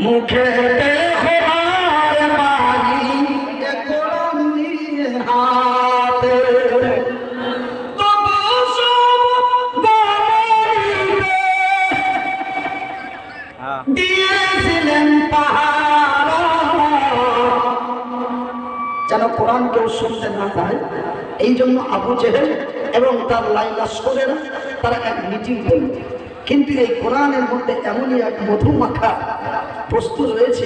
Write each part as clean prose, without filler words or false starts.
মুখে খোদার বাণী কোরআন নিয়ে হাতে তবু সব গলিতে দিয়েছিলেন পাহাড় যেন কোরআন কেউ শুনতে না পায়। এই জন্য আবু জেহেল এবং তার লাইলাস্করেরা তারা এক মিটিং করল, কিন্তু এই কোরআনের মধ্যে এমনই এক মধু মাখা বস্তু রয়েছে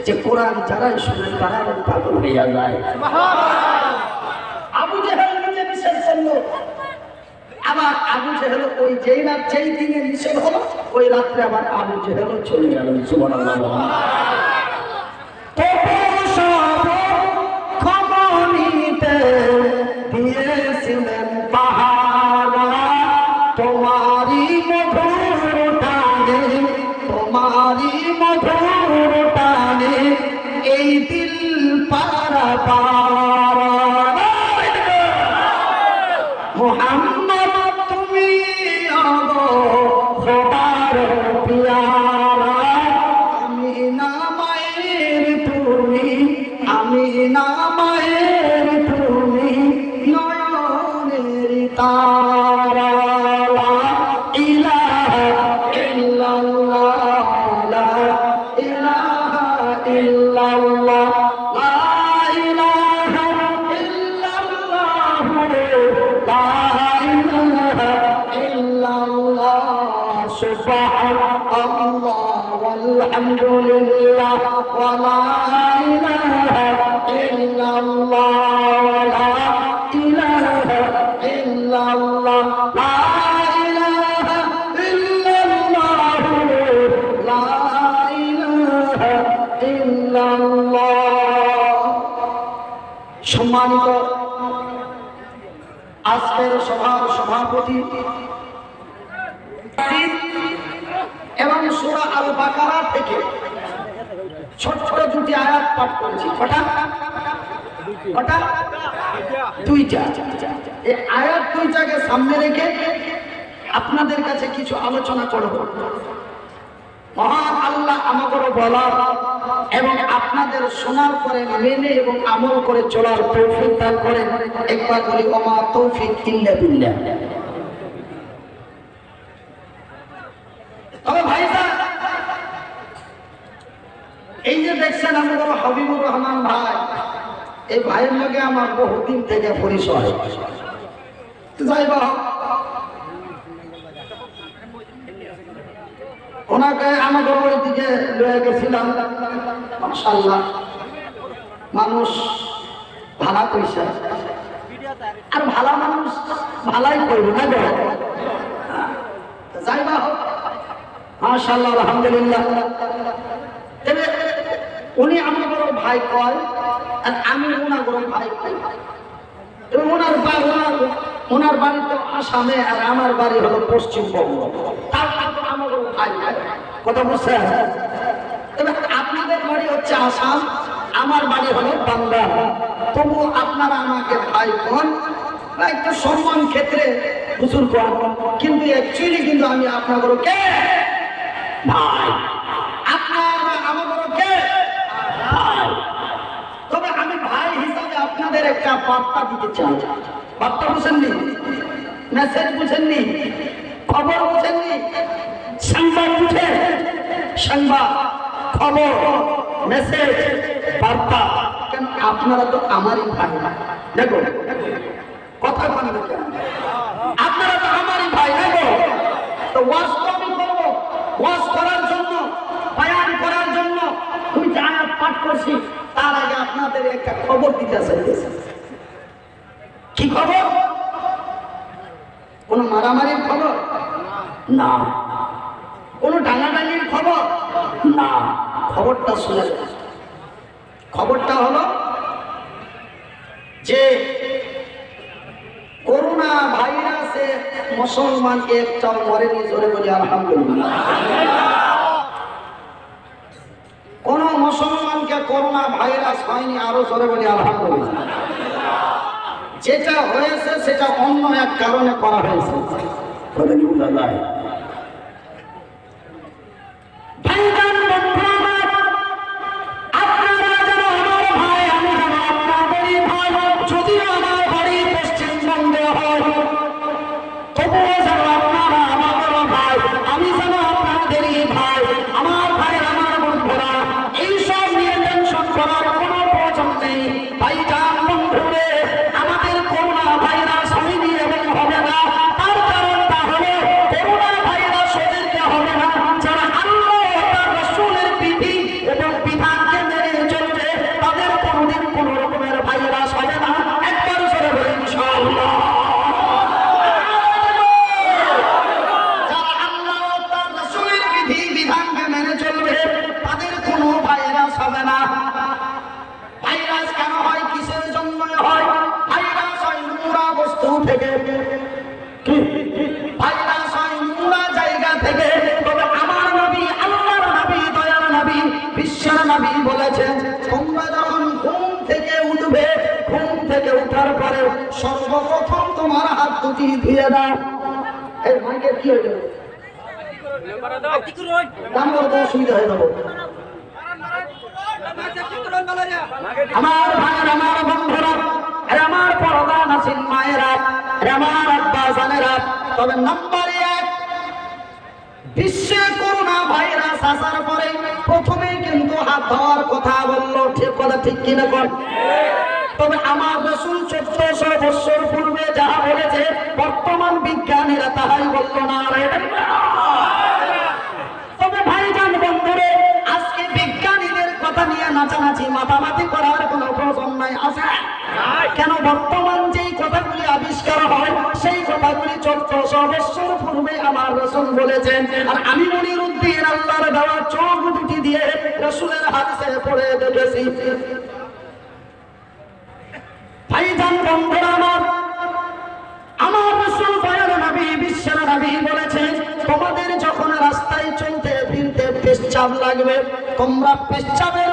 যে কোরআন যারাই শুনে তারা পাগল হইয়া যায়। আবু জেহেল নিজে নিষেধ করলো, আবার আবু জেহেল ওই যেই রাত যেই দিনে নিষেধ হলো ওই রাত্রে আবার আবু জেহেল চলে গেল। সুবহানাল্লাহ। দিয়েছিলেন পাহাড় তোমারি মধুর টানে, তোমারি মধুর টানে এই দিল পারা পারা মুহাম্মদ তুমি খোদার পিয়ারা আমি না মায়ের তুমি, আমি না মায়ের তুমি নয়নের তারা লা ইলাহা ইল্লাল্লাহ লা ইলাহা ইল্লাল্লাহ লা ইলাহা ইল্লাল্লাহ লা ইলাহা ইল্লাল্লাহ সুবহানাল্লাহ walhamdulillah wa la ilaha illallah la ilaha illallah la ilaha illallah la ilaha illallah। সম্মানিত আজকের সভার সভাপতি এবং সূরা আল বাকারা থেকে ছোট ছোট দুটি আয়াত পাঠ করেছি। কটা? দুইটা। এই আয়াত দুইটাকে সামনে রেখে আপনাদের কাছে কিছু আলোচনা করব। মহান আল্লাহ আমাদের বলা এবং আপনাদের শোনার পরে মেনে এবং আমল করে চলার তৌফিক দান করেন। একবার বলি ওমা তৌফিক ইল্লা বিল্লাহ। তবে ভাই এই যে দেখছেন আমাদের হাবিবুর রহমান ভাই, এই ভাইয়ের লগে আমার বহুদিন থেকে পরিচয়। যাই বা ওনাকে আমাদের ওই দিকে লয়ে গেছিলাম, মাশাআল্লাহ মানুষ ভালো কইছে, আর ভালো মানুষ ভালাই করবে না গো। যাই বা মাশাআল্লাহ আলহামদুলিল্লাহ। উনি আমার বড় ভাই কয় আর আমি ওনার বড় ভাই কই, এবং ওনার বাড়ি তো আসামে আর আমার বাড়ি হলো পশ্চিমবঙ্গ। তারপর আমার বড় ভাই কথা বুঝছেন? তবে আপনাদের বাড়ি হচ্ছে আসাম, আমার বাড়ি হলো বাংলা। তবু আপনারা আমাকে ভাই কন বা একটু সম্মান ক্ষেত্রে হুজুর কন, কিন্তু অ্যাকচুয়ালি কিন্তু আমি আপনার বড় কে ভাই, আপনারা আমার বড় কে ভাই। তবে আমি ভাই হিসাবে আপনাদের একটা বার্তা দিতে চাই। বার্তা বুঝেননি? মেসেজ বুঝেননি? খবর বুঝেননি? সংবাদ বুঝেন? সংবাদ, খবর, মেসেজ, বার্তা। কেন আপনারা তো আমারই ভাই। দেখো কথা বলেন, আপনারা তো আমারই ভাই। দেখো তো ওয়াজ আমি করবো, ওয়াজ করার জন্য, বয়ান করার জন্য আমি যে আয়াত পাঠ করছি তার আগে আপনাদের একটা খবর দিতে চাইতেছি। কি খবর? কোন মারামারির খবর না, কোন ডাঙাডাঙির খবর না। খবরটা শুনে, খবরটা হলো যে করোনা ভাইরাসে মুসলমান একটাও মরেনি। জোরে বলি আলহামদুলিল্লাহ। কোন মুসলমানকে করোনা ভাইরাস হয়নি, আরো জোরে বলি আলহামদুলিল্লাহ। যেটা হয়েছে সেটা অন্য এক কারণে করা হয়েছে। ভাইজান বন্ধুরা বিশ্বের নবী বলেছেন, তোমরা যখন ঘুম থেকে উঠবে, ঘুম থেকে ওঠার পরে সর্বপ্রথম তোমার হাত দুটি ধুয়ে দাও। এই মাইকের কি হয়ে যাবে? অসুবিধা হয়ে যাবে। আমার ভাইয়ের, আমার বন্ধুরা, আমার পরদা নাসিন মায়েরা, আমার আব্বা জানেরা, তবে নাম্বার 1 বিশ্বে করোনা ভাইরাস আসার পরে প্রথমে কিন্তু হাত ধোয়ার কথা বললো। ঠিক কথা, ঠিক কিনা কর? তবে আমার রাসূল 1400 বছর পূর্বে যাহা বলেছে, বর্তমান বিজ্ঞানীরা তাহাই বললো না। তবে ভাইজান বন্ধুরে, আজকে বিজ্ঞানীদের কথা নিয়ে নাচানাচি মাতামাতি করার কোনো প্রয়োজন নাই, আছে? কেন? বর্তমান যেই কথাগুলি আবিষ্কার হয় সেই কথাগুলি 1400 বছর পূর্বে আমার রাসূল বলেছেন। আর আমি মনিরউদ্দিন আল্লাহর দেওয়া চোখ দুটি দিয়ে রাসূলের হাদিসে পড়ে দেখেছি। ভাইজান বন্ধুরা আমার রাসূল দয়ার নবী, বিশ্বের নবী বলেছেন, তোমাদের যখন রাস্তায় চলতে ফিরতে পেশাব লাগবে, তোমরা পেশাবের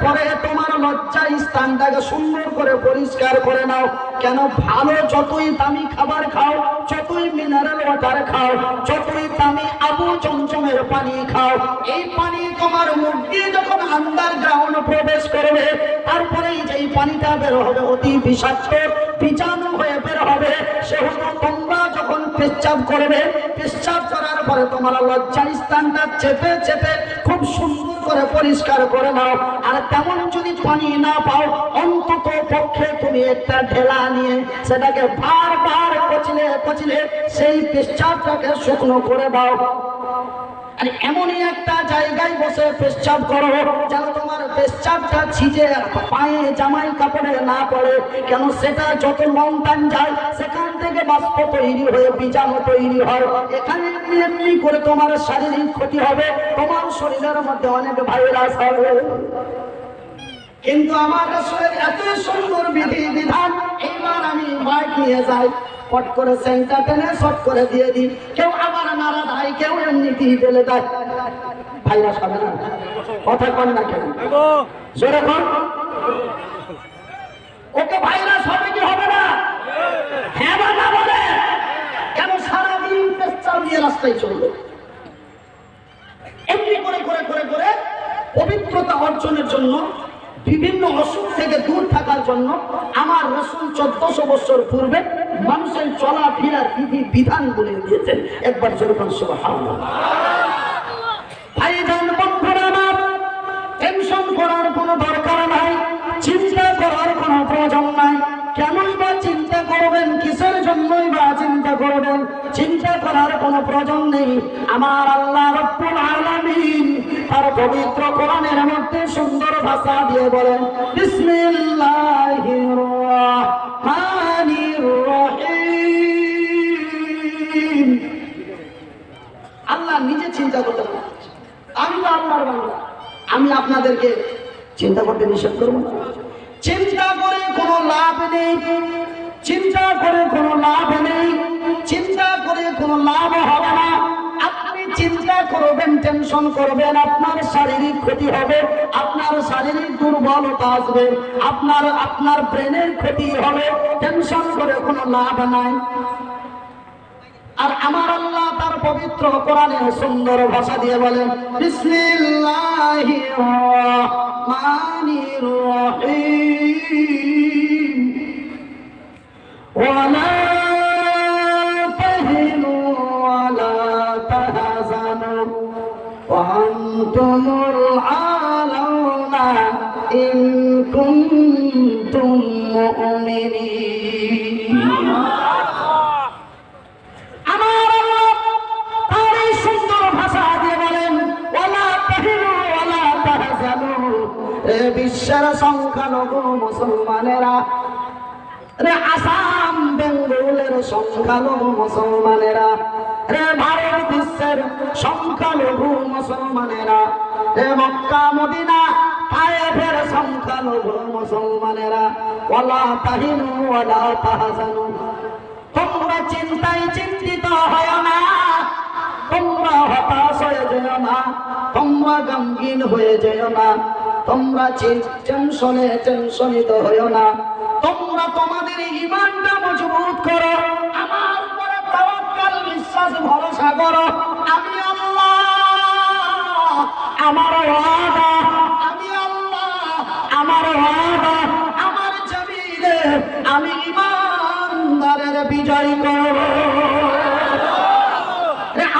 পরে তোমার লজ্জা স্থানটাকে সুন্দর করে পরিষ্কার করে নাও। কেন? ভালো যতই দামি খাবার খাও, যতই মিনারেল ওয়াটার খাও, যতই দামি আবু চমচমের পানি খাও, এই পানি তোমার মুখ দিয়ে যখন আন্ডারগ্রাউন্ড প্রবেশ করবে, তারপরেই যেই পানিটা বের হবে অতি বিষাক্ত, বীজাণু হয়ে বের হবে। সেহেতু তোমরা যখন পেশাব করবে, পেশাব করার পরে তোমার লজ্জা স্থানটা চেপে চেপে খুব সুন্দর করে পরিষ্কার করে নাও। আর তেমন যদি পানি না পাও, অন্তত পক্ষে তুমি একটা ঢেলা নিয়ে সেটাকে বারবার কচলে সেই পেশাবটাকে শুকনো করে দাও। আর এমনই একটা জায়গায় বসে পেশাব করো যেন তোমার পেশাবটা ছিটে পায়ে জামাই কাপড়ে না পড়ে। কেন? সেটা যত লং টাইম যায় সেখান থেকে বাষ্প তৈরি হয়ে বীজাণু তৈরি হয়। এখানে এমনি করে তোমার শারীরিক ক্ষতি হবে, তোমার শরীরের মধ্যে অনেক ভাইরাস হবে। কিন্তু আমার রাসূলের এত সুন্দর বিধি বিধান, এইবার আমি মাইক নিয়ে যাই, পট করে সেন্টা টেনে শট করে দিয়ে দিই, কেউ আবার নাড়া দেয়, কেউ এমনি দিয়ে ফেলে দেয়। ভাইরাস হবে না? কথা কন না কেন? জোরে কন। ওকে ভাইরাস হবে কি হবে না? হ্যাঁ বা না বলে? কেন? সারাদিন পেশাব দিয়ে রাস্তায় চলবে। এমনি করে করে করে করে পবিত্রতা অর্জনের জন্য, বিভিন্ন অসুখ থেকে দূর থাকার জন্য আমার রাসূল 1400 বছর পূর্বে মানুষের চলাফেরার বিধি বিধান বলে দিয়েছেন। একবার জোরে বলুন সুবহানাল্লাহ। ভাইজান বন্ধুরা আমার, টেনশন করার কোনো দরকার নাই, চিন্তা করার কোনো প্রয়োজন নাই। কেনই বা চিন্তা করবেন? কিসের জন্যই বা চিন্তা করবেন? চিন্তা করার কোনো প্রয়োজন নেই। আমার আল্লাহ রাব্বুল আলামিন তার পবিত্র কোরআনের মধ্যে সুন্দর ভাষা দিয়ে বলেন, বিসমিল্লাহির রাহমানির রহিম। আল্লাহ নিজে চিন্তা করতে পারেন। আমি তো আল্লাহর বান্দা, আমি আপনাদেরকে চিন্তা করতে নিষেধ করব না। চিন্তা করে কোনো লাভ নেই, চিন্তা করে কোনো লাভ নেই, চিন্তা করে কোনো লাভ হবে না। আপনি চিন্তা করবেন, টেনশন করবেন, আপনার শারীরিক ক্ষতি হবে, আপনার শারীরিক দুর্বলতা আসবে, আপনার ব্রেনের ক্ষতি হবে। টেনশন করে কোনো লাভ নাই। আর আমার আল্লাহ তার পবিত্র কোরআনে সুন্দর ভাষা দিয়ে বলেন, বিসমিল্লাহির রাহমানির রহিম, ওয়ালা তাহিনু ওয়ালা তাহজানু ওয়া আনতুমুল আলাউনা ইন কুনতুম মুমিনিন। বিশ্বের সংখ্যালঘু মুসলমানেরা, রে আসাম বেঙ্গলের সংখ্যালঘু মুসলমানেরা, রে ভারত বিশ্বের সংখ্যালঘু মুসলমানেরা, রে মক্কা মদিনা তায়েফের সংখ্যালঘু মুসলমানেরা, ওয়ালা তাহিনু ওয়ালা তাহজানু, তোমরা চিন্তায় চিন্তিত হয় না, তোমরা হতাশ হয়ে যেও না, তোমরা গমগীন হয়ে যেও না, তোমরা টেনশনিত হইও না, তোমরা তোমাদের ঈমানটা মজবুত করো, আমার উপরে তাওয়াক্কুল বিশ্বাস ভরসা করো। আমি আল্লাহ, আমার ওয়াদা, আমি আল্লাহ, আমার ওয়াদা, আমার জমিনে আমি ঈমানদারের বিজয় করব।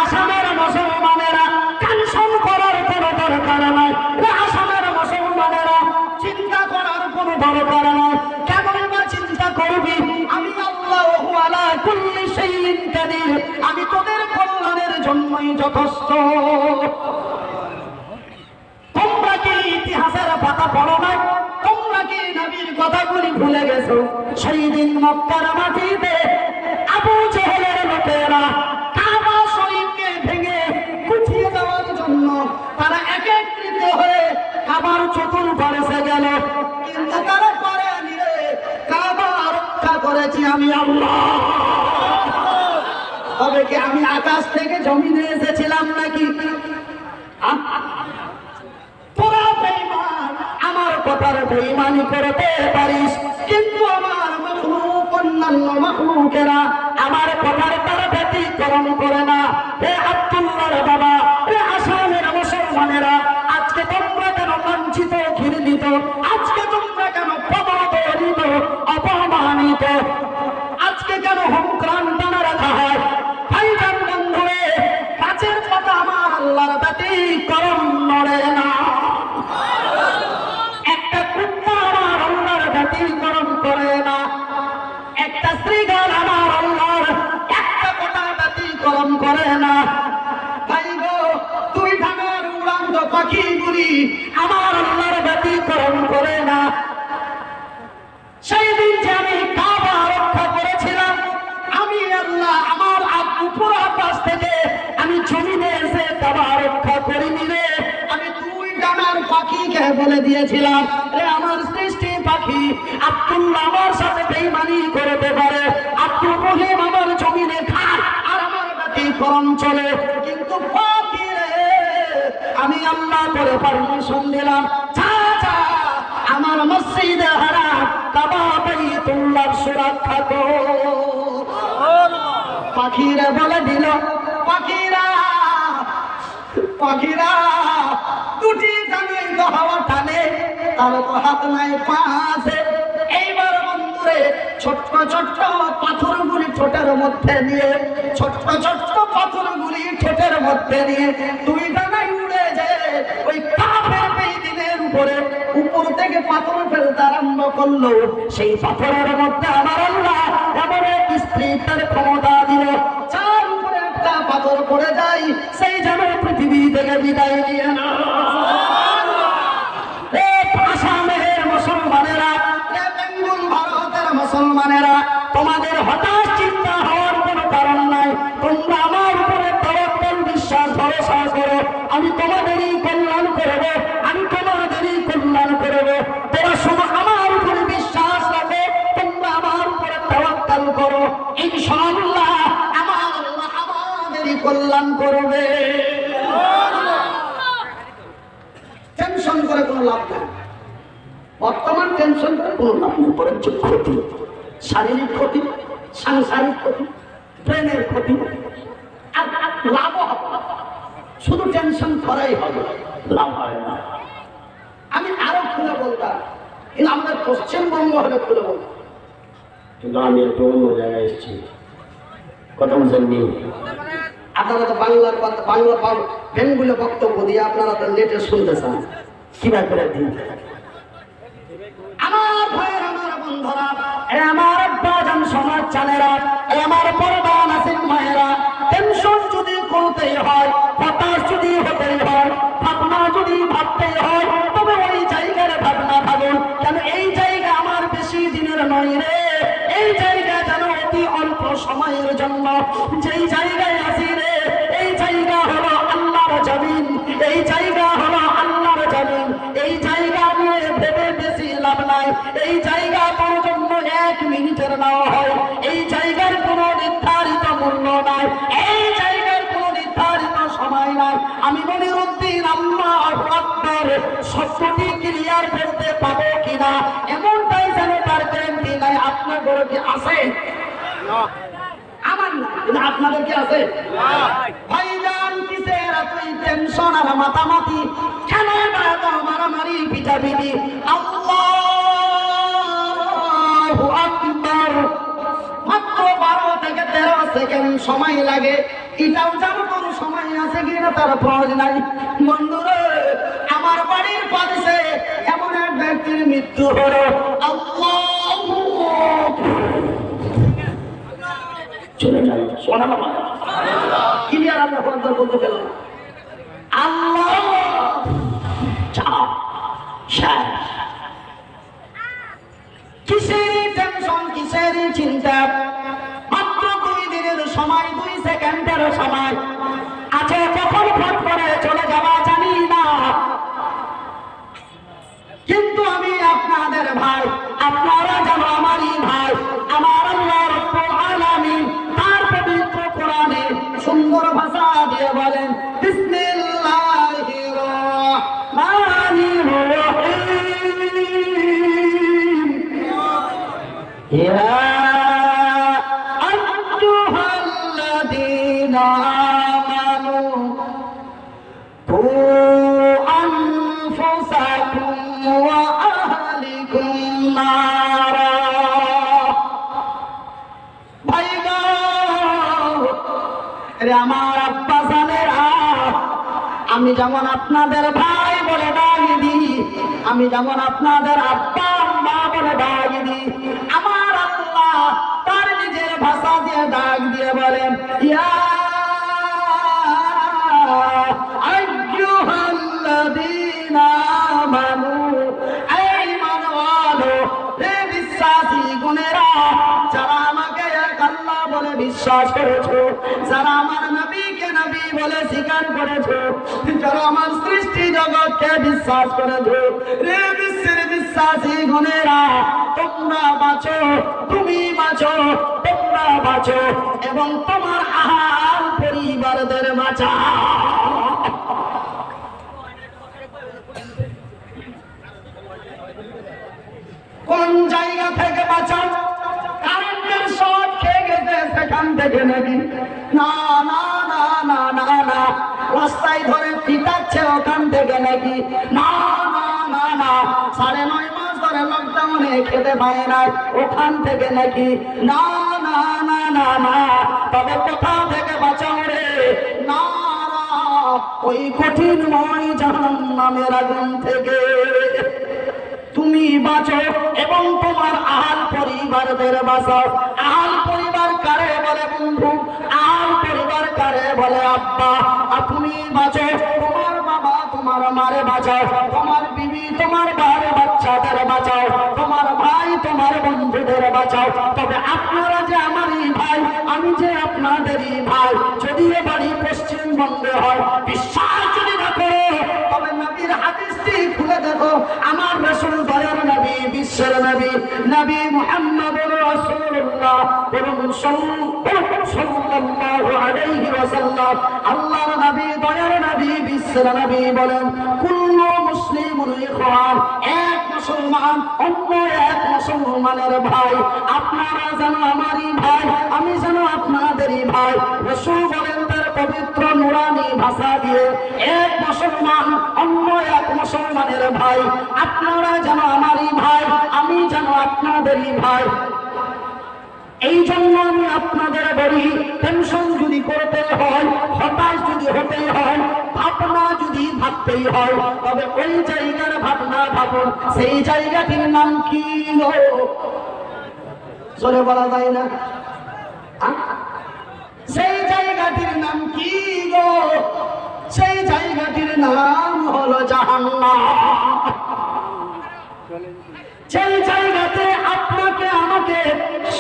আসামের মুসলমানেরা টেনশন করার কোনো দরকার নাই, আসামের মুসলমানেরা চিন্তা করার কোনো দরকার নাই। কেমন বা চিন্তা করবি? আমি আল্লাহু আলা কুল্লি শাইইন কাদির, আমি তোদের কল্যাণের জন্যই যথেষ্ট। তোমরা কি ইতিহাসের পাতা পড়ো না? তোমরা কি নবীর কথাগুলি ভুলে গেছো? সেই দিন মক্কার মাটিতে আবু জেহেলের লোকেরা কাবা শরীফকে ভেঙে গুছিয়ে দেওয়ার জন্য তারা একত্রিত হয়ে কাবার চতুর্পাশে গেল, কিন্তু তারা পরে নিয়ে কাবা রক্ষা করেছি আমি আল্লাহ। তবে কি আমি আকাশ থেকে জমিনে এসেছিলাম নাকি? তোরা বেঈমান, আমার কথার বেঈমানি করতে পারিস, কিন্তু আমার মাখলুক অন্যান্য মাখলুকেরা আমার কথার তারা ব্যতিক্রম করে না। হে আব্দুল্লাহর বাবা, হে আসামের মুসলমানেরা, আজকে তোমরা কেন লাঞ্ছিত, ঘৃণিত? আজকে তোমরা কেন পদদলিত, অপমানিত? আজকে কেন হুমক্রান টানা রাখা হয়? ভাইজান বন্ধুরে, কাছের কথা আমার আল্লাহর ব্যতিক্রম নড়ে না। একটা কুত্তা আমার আল্লাহর ব্যতিক্রম করে না, একটা শ্রীগাল আমার আল্লাহর একটা কথা ব্যতিক্রম করে না। ভাই গো, তুই ধামের উড়ান্ত পাখিগুলি আমার আল্লাহর ব্যতিক্রম করে না। সেই দিন যে আমি কাবা রক্ষা করেছিলাম, আমি আল্লাহ আমার উপর আকাশ থেকে আমি জমিনে এসে কাবা রক্ষা করিনি রে। আমি দুই ডানার পাখিকে বলে দিয়েছিলাম, রে আমার সৃষ্টি পাখি আব্দুল্লাহ আমার সাথে বেঈমানি করতে পারে, আব্দুল রহিম আমার জমিনে খায় আর আমার ব্যতিক্রম চলে, কিন্তু পাখি রে আমি আল্লাহ করে পারমিশন দিলাম, যা যা আমার মসজিদে হারাম কাবা বাইতুল্লাহর সুরক্ষা কর। পাখিরা বলে দিল, পাখিরা পাখিরা দুটি টানে হাওয়া টানে, তার তো হাত নাই পা আছে। এইবার বন্ধুরে ছোট্ট ছোট্ট পাথরগুলি ঠোঁটের মধ্যে নিয়ে, ছোট্ট ছোট্ট পাথরগুলি ঠোঁটের মধ্যে নিয়ে দুই ডানায় উড়ে যায় ওই কাফের বেঈমানের উপরে, উপর থেকে পাথর ফেলতে আরম্ভ করলো। সেই পাথরের মধ্যে আমার আল্লাহ এমন এক স্ত্রীর ক্ষমতা দিল, যার উপরে একটা পাথর পড়ে যায় সেই যেন পৃথিবী থেকে বিদায় নিয়ে না। আসামের মুসলমানেরা, বেঙ্গল ভারতের মুসলমানেরা, তোমাদের হতাশ চিন্তা হওয়ার কোনো কারণ নাই। তোমরা আমার উপরে তাওয়াক্কুল বিশ্বাস ভরসা করো, আমি তোমাদেরই কল্যাণ করব, আমি তোমাদেরই কল্যাণ করব। তোরা শুধু আমার উপরে বিশ্বাস রাখো, তোমরা আমার উপরে তাওয়াক্কুল করো, ইনশাআল্লাহ আমার আল্লাহ আমাদেরই কল্যাণ করবে। টেনশন করে কোনো লাভ নেই, বর্তমান টেনশন করে কোনো লাভ নেই, বরঞ্চ ক্ষতি, শারীরিক ক্ষতি, সাংসারিক ক্ষতি, ব্রেনের ক্ষতি, আর লাভ হবে না। শুধু টেনশন করাই হবে, লাভ হয় না। আমি আরো খুলে বলতাম, কিন্তু আমাদের পশ্চিমবঙ্গ হলে খুলে বলতাম, কিন্তু আমি একটু অন্য জায়গায় এসেছি, কথা বুঝেননি? আপনারা তো বাংলার কথা, বাংলা বেঙ্গুলে বক্তব্য দিয়ে আপনারা তো নেটে শুনতে চান, কিভাবে করে দিন। আমার ভাইয়ের, আমার বন্ধুরা, আমার আব্বাজান সমাজ চালেরা, আমার পরদান আছেন মায়েরা, টেনশন যদি করতেই হয়, হতাশ যদি হতেই হয়, ভাবনা যদি ভাবতেই হয়, তবে ওই জায়গার ভাবনা ভাবুন। কেন এই জায়গা আমার বেশি দিনের নয় রে, এই জায়গা যেন অতি অল্প সময়ের জন্য। যেই জায়গায় আছি রে, এই জায়গা হলো আল্লাহর জমিন, এই জায়গা হলো আল্লাহর জমিন। এই জায়গা নিয়ে ভেবে বেশি লাভ নাই, এই জায়গা তোর জন্য 1 মিনিটের নেওয়া হয়, এই জায়গার কোনো নির্ধারিত মূল্য নাই, এই জায়গার কোনো নির্ধারিত সময় নাই। আমি মনিরুদ্দিন আল্লাহ বড় কি আছে? আমার না, কিন্তু আপনাদের কি আছে? ভাইজান কিসের এতই টেনশন আর মাতামাতি? কেন এত মারামারি পিটাপিটি? আল্লাহু আকবার। মাত্র 12 থেকে 13 সেকেন্ড সময় লাগে। এটাও জানো কোন সময় আছে কিনা তার প্রয়োজন নাই। বন্ধুরা, আমার বাড়ির পাশে এমন এক ব্যক্তির মৃত্যু হলো। আল্লাহু চলে যায় সোনা বাবা ক্লিয়ার আল্লাহ আকবার বলতে গেল আল্লাহ চাও শেষ। কিসের টেনশন, কিসের চিন্তা? মাত্র 2 দিনের সময়, 2 সেকেন্ডের সময় আছে। কখন ফট করে চলে যাওয়া জানি না, কিন্তু আমি আপনাদের ভাই, আপনারা যেন আমারই ভাই। আমার আল্লাহ রাব্বুল আলামিন তার পবিত্র কোরআনে সুন্দর ভাষা দিয়ে বলেন, বিসমিল্লাহির রহমানির রহিম, ইয়া আইয়ুহাল্লাযীনা আমানু কু আনফুসাকুম ওয়া আহলিকুম নারা। ভাইগো, রে আমার আব্বা জানেরা, আমি যেমন আপনাদের ভাই বলে ডাক দিই, আমি যেমন আপনাদের আব্বা আম্মা বলে ডাক দিই, আমার আল্লাহ তার নিজের ভাষা দিয়ে ডাক দিয়ে বলেন, ইয়া আইয়ুহাল্লাযীনা আমানু, এই মানবালো, হে বিশ্বাসী গুণেরা, যারা আমাকে এক আল্লাহ বলে বিশ্বাস করেছো, যারা আমার নবীকে নবী বলে স্বীকার করেছো, যারা আমার সৃষ্টি জগৎকে বিশ্বাস করেছো, রে বিশ্বের বিশ্বাসী গুণেরা, তোমরা বাঁচো, তুমি বাঁচো, তোমরা বাঁচো এবং তোমার আহাল পরিবারদের বাঁচাও। কোন জায়গা থেকে বাঁচাও? কারেন্টের শর্ট খেয়ে গেছে সেখান থেকে নাকি? না না না না না না, রাস্তায় ধরে পিটাচ্ছে ওখান থেকে নাকি? না না না না, 9.5 মাস ধরে লকডাউনে খেতে পায় না ওখান থেকে নাকি? না না না না না, তবে কোথা থেকে বাঁচাও রে? না, ওই কঠিনময় জাহান্নামের আগুন থেকে তুমি বাঁচো এবং তোমার আহাল পরিবারদের বাঁচাও। আহাল পরিবার কারে বলে বন্ধু? আহাল পরিবার কারে বলে আব্বা? তুমি বাঁচো, তোমার বাবা তোমার মারে বাঁচাও, তোমার বিবি তোমার ভাই বাচ্চাদের বাঁচাও, তোমার ভাই তোমার বন্ধুদের বাঁচাও। তবে আপনারা যে আমারই ভাই, আমি যে আপনাদেরই ভাই, যদি এ বাড়ি পশ্চিমবঙ্গে হয়, বিশ্বাস যদি না করো তবে নবীর হাদিসটি খুলে দেখো। আমার রাসূল দয়ার নবী, বিশ্বের নবী, নবী মুহাম্মদুর রাসূলুল্লাহ সাল্লাল্লাহু আলাইহি ওয়াসাল্লাম, আল্লাহর নবী, দয়ার নবী, বিশ্বের নবী বলেন, কুল্লু মুসলিমুন ইখওয়ান, এক মুসলমান অন্য এক মুসলমানের ভাই। আপনারা যেন আমারই ভাই, আমি যেন আপনাদেরই ভাই। রাসূল বলেন তার পবিত্র নুরানি ভাষা দিয়ে, এক মুসলমান অন্য এক মুসলমানের ভাই। আপনারা যেন আমারই ভাই, আমি যেন আপনাদেরই ভাই। এই জন্য আমি আপনাদের বলি, টেনশন যদি করতে হয়, হতাশ যদি হতে হয়, ভাবনা যদি ভাবতেই হয়, তবে ওই জায়গার ভাবনা ভাবুন। সেই জায়গাটির নাম কি গো? জোরে বলা যায় না? সেই জায়গাটির নাম কি গো? সেই জায়গাটির নাম হলো জাহান্নাম। সেই জায়গাতে আপনাকে আমাকে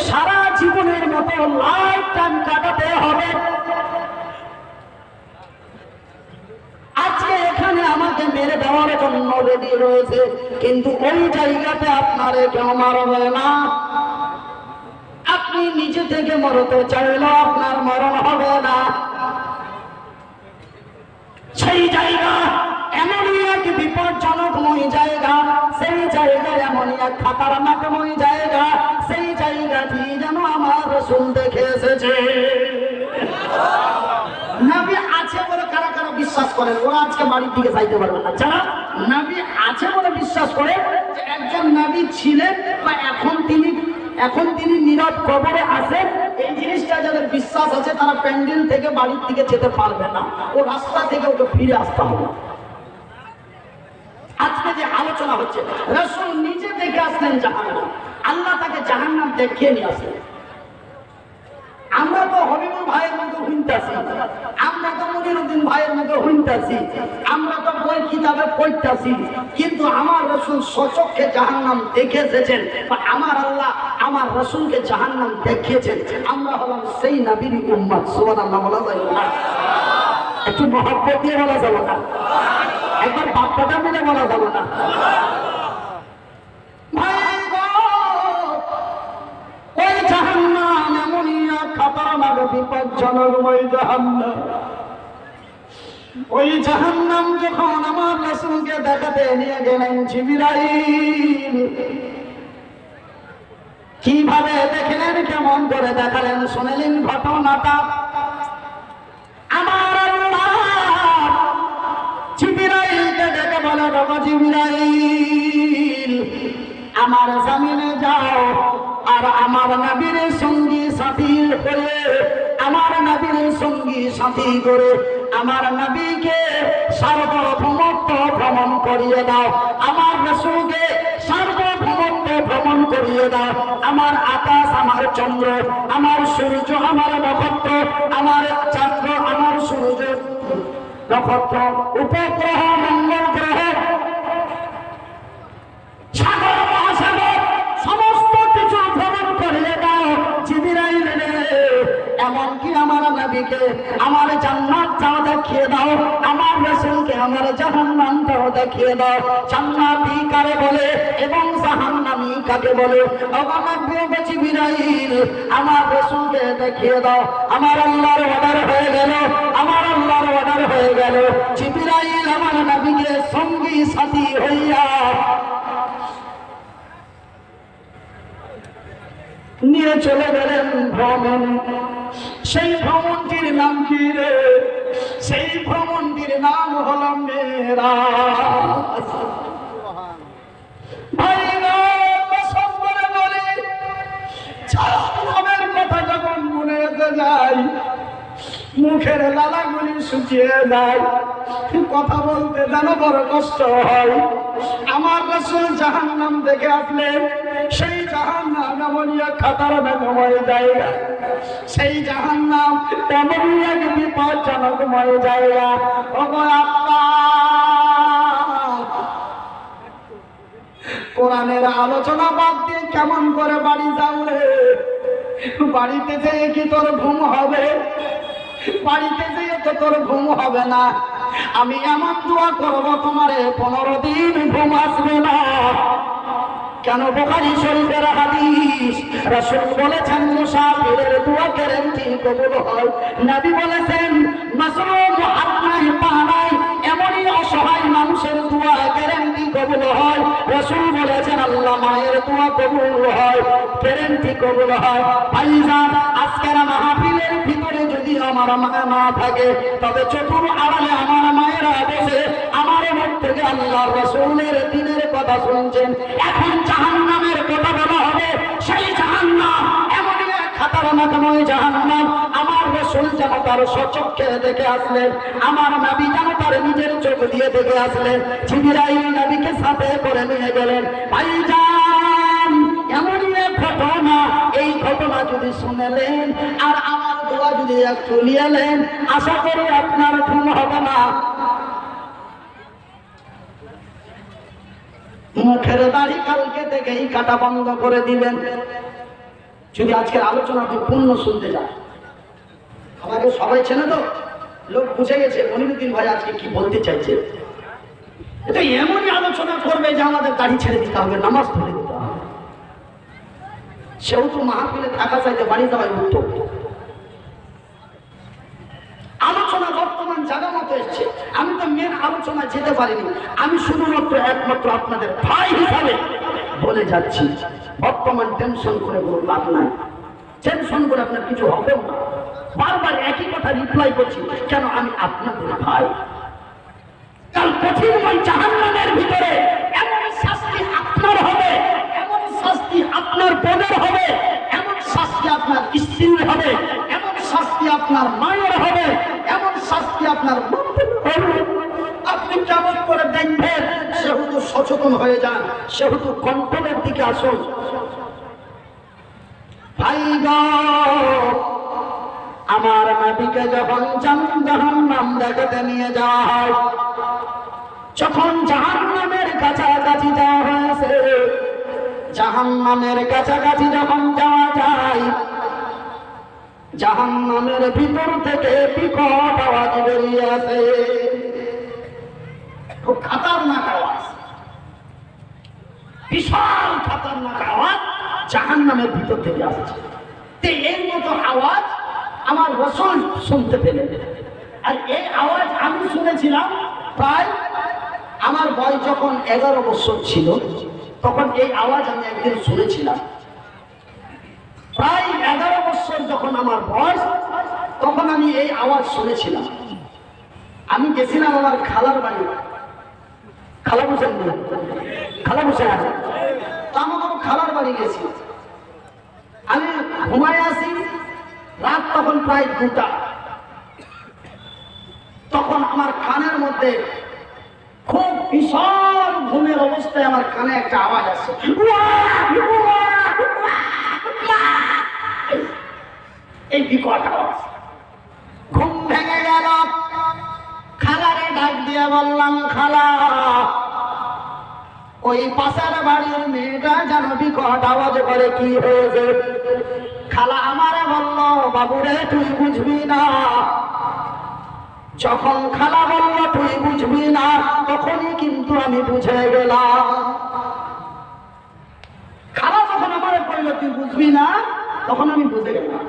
সারা জীবনের মতো লাইফ টাইম কাটাতে হবে। আজকে এখানে আমাকে মেরে দেওয়ার জন্য রেডি রয়েছে, কিন্তু ওই জায়গাতে আপনারে কেউ মারবে না। আপনি নিজে থেকে মরতে চাইলেও আপনার মরণ হবে না। সেই জায়গা এমনই এক বিপজ্জনকময় জায়গা, সেই জায়গা এমনই এক খাতারনাকময় জায়গা, সেই জায়গা করেন ওরা আজকে বাড়ির দিকে যাইতে পারবে না। যারা নবী আছে বলে বিশ্বাস করে যে একজন নবী ছিলেন বা এখন তিনি নীরব কবরে আছেন, এই জিনিসটা যাদের বিশ্বাস আছে তারা প্যান্ডেল থেকে বাড়ির দিকে যেতে পারবে না, ও রাস্তা থেকে ওকে ফিরে আসতে হবে। আজকে যে আলোচনা হচ্ছে, রাসূল নিজে দেখে আসলেন জাহান্নাম, আল্লাহ তাকে জাহান্নাম দেখিয়ে নিয়ে আসলেন। আমরা তো হবিবুল ভাইয়ের মতো শুনতেছি, আমরা তো মনিরুদ্দিন ভাইয়ের মতো শুনতেছি, আমরা তো বই কিতাবে পড়তেছি, কিন্তু আমার রাসূল সচক্ষে জাহান্নাম দেখে এসেছেন বা আমার আল্লাহ আমার রাসূলকে জাহান্নাম দেখিয়েছেন। আমরা হলাম সেই নবীর উম্মত। সুবহানাল্লাহ বলা যায় না? একটু মহব্বত দিয়ে বলা যাবে না? একবার বাপ্পাটা মিলে বলা যাবে না? ওই জাহান্নাম এমনই এক খতরনাক বিপজ্জনকময় জাহান্নাম। ওই জাহান্নাম যখন আমার রাসূলকে দেখাতে নিয়ে গেলেন জিবরাইল, কিভাবে দেখলেন, কেমন করে দেখালেন শুনলেন ঘটনাটা। আমার আল্লাহ জিবরাইলকে ডেকে বলে, বাবা জিবরাইল, আমার জমিনে যাও আর আমার নবীর সঙ্গী সাথী করে, আমার নবীর সঙ্গী সাথী করে আমার নবীকে সার্বভৌমত্ব ভ্রমণ করিয়ে দাও, আমার রাসূলকে সার্বভৌমত্ব ভ্রমণ করিয়ে দাও। আমার আকাশ, আমার চন্দ্র, আমার সূর্য, আমার নক্ষত্র, আমার চন্দ্র, আমার সূর্য, নক্ষত্র, উপগ্রহ, মঙ্গল গ্রহ, সাগর, মহাসাগর, সমস্ত কিছু ভ্রমণ করিয়ে দাও জিবরাইল রে। এমনকি আমার নবীকে আমার জান্নাতটাও দেখিয়ে দাও, আমার রাসূলকে আমার জাহান্নামটাও দেখিয়ে দাও। জান্নাতি কারে বলে এবং জাহান্নামী কাকে বলে? অগণাব্য জিবরাইল, আমার রাসূলকে দেখিয়ে দাও। আমার আল্লাহর অর্ডার হয়ে গেল, আমার আল্লাহর অর্ডার হয়ে গেল। জিবরাইল আমার নবীকে সঙ্গী সাথী হইয়া নিয়ে চলে গেলেন ভ্রমণ। সেই ভ্রমণটির নাম কি রে? সেই ভ্রমণটির নাম হলো মেরাজ। ভাই সম্পর্কে বলে জাহান্নামের কথা যখন মনে এসে যায়, মুখের লালাগুলি শুকিয়ে যায়, কথা বলতে যেন বড় কষ্ট হয়। আমার রাসূল জাহান্নাম দেখে আসলেন, সেই জাহান্নাম এমনই এক খতরনাকময় জায়গা, সেই জাহান্নাম তেমনই এক বিপজ্জনকময় জায়গা। ওগো আল্লাহ, কোরআনের আলোচনা বাদ দিয়ে কেমন করে বাড়ি যাও রে? বাড়িতে যেয়ে কি তোর ঘুম হবে? বাড়িতে যেয়ে তো তোর ঘুম হবে না। আমি এমন দোয়া করবো তোমারে 15 দিন ঘুম আসবে না। কেন? বুখারী শরীফের হাদিস, রাসূল বলেছেন মুসাফিরের দোয়া গ্যারান্টি কবুল হয়। নবী বলেছেন মাসরুম হাত নাই পা নাই এমনই অসহায় মানুষের দোয়া গ্যারান্টি কবুল হয়। রাসূল বলেছেন আল্লাহ মায়ের দোয়া কবুল হয়, গ্যারান্টি কবুল হয়। ভাইজান, আজকের মাহফিলের ভিতরে যদি আমার মা না থাকে, তবে চতুর আড়ালে আমার মায়েরা বসে আমার মুখ থেকে আল্লাহর রাসূলের দ্বীনের কথা শুনছেন। এখন জাহান্নামের কথা বলা হবে। সেই জাহান্নাম এমনই এক খতরনাকময় জাহান্নাম, আমার রাসূল যেন তার স্বচক্ষে দেখে আসলেন, আমার নবী যেন তার নিজের চোখ দিয়ে দেখে আসলেন। জিবরাইল নবীকে সাথে করে নিয়ে গেলেন। ভাইজান, এমনই এক ঘটনা, এই ঘটনা যদি শুনলেন আর আমার দোয়া যদি একটু নিলেন, আশা করি আপনার ঘুম হবে না। মুখের দাড়ি কালকে থেকেই কাটা বন্ধ করে দিবেন। যদি আজকের আলোচনা আপনি পূর্ণ শুনতে যান, আমাকে সবাই চেনে তো, লোক বুঝে গেছে মনিরুদ্দিন ভাই আজকে কি বলতে চাইছে। এটা এমনই আলোচনা করবে যে আমাদের দাড়ি ছেড়ে দিতে হবে, নামাজ পড়ে দিতে হবে। সেও তো মাহফিলে থাকা চাইতে বাড়ি যাওয়াই উত্তম। আলোচনা বর্তমান জায়গা মতো এসছে, আমি তো মেন আলোচনা যেতে পারিনি। আমি শুধুমাত্র একমাত্র আপনাদের ভাই হিসাবে বলে যাচ্ছি, বর্তমান টেনশন করে কোনো লাভ নাই। টেনশন করে আপনার কিছু হবেও না। বারবার একই কথা রিপ্লাই করছি, কেন? আমি আপনাদের ভাই। কঠিনময় জাহান্নামের ভিতরে এমন শাস্তি আপনার হবে, এমন শাস্তি আপনার বোনের হবে, এমন শাস্তি আপনার স্ত্রীর হবে, এমন শাস্তি আপনার মায়ের হবে, এমন শাস্তি আপনার বন্ধুর হবে। আপনি কেমন করে দেখবেন? সেহেতু সচেতন হয়ে যান, সেহেতু কন্ট্রোলের দিকে আসুন। ভাই গো, আমার নবীকে যখন জাহান্নাম দেখাতে নিয়ে যাওয়া হয়, যখন জাহান্নামের কাছাকাছি যাওয়া হয়েছে, জাহান্নামের কাছাকাছি যখন যাওয়া যায়, জাহান্নামের ভিতর থেকে বিকট আওয়াজ বেরিয়ে আসে, খুব খতরনাক আওয়াজ, বিশাল খতরনাক আওয়াজ জাহান্নামের ভিতর থেকে আসছে। এই মতো আওয়াজ আমার রাসূল শুনতে পেলেন। আর এই আওয়াজ আমি শুনেছিলাম প্রায় আমার বয়স যখন 11 বছর ছিল, তখন এই আওয়াজ আমি একদিন শুনেছিলাম। প্রায় 11 বছর যখন আমার বয়স, তখন আমি এই আওয়াজ শুনেছিলাম। আমি গেছিলাম আমার খালার বাড়ি, খালা বুঝেন না, খালা বুঝে আছে, আমার খালার বাড়ি গেছি। আমি ঘুমায় আসি, রাত তখন প্রায় 2টা। তখন আমার কানের মধ্যে খুব ভীষণ ঘুমের অবস্থায় আমার কানে একটা আওয়াজ আসছে, এই বিকট আওয়াজ। ঘুম ভেঙে গেল, খালারে ডাক দিয়ে বললাম, খালা, ওই পাশের বাড়ির মেয়েটা যেন বিকট আওয়াজ করে, কি হয়েছে? খালা আমারে বলল, বাবুরে তুই বুঝবি না। যখন খালা বলল তুই বুঝবি না, তখনই কিন্তু আমি বুঝে গেলাম। খালা যখন আমারে বলল তুই বুঝবি না, তখন আমি বুঝে গেলাম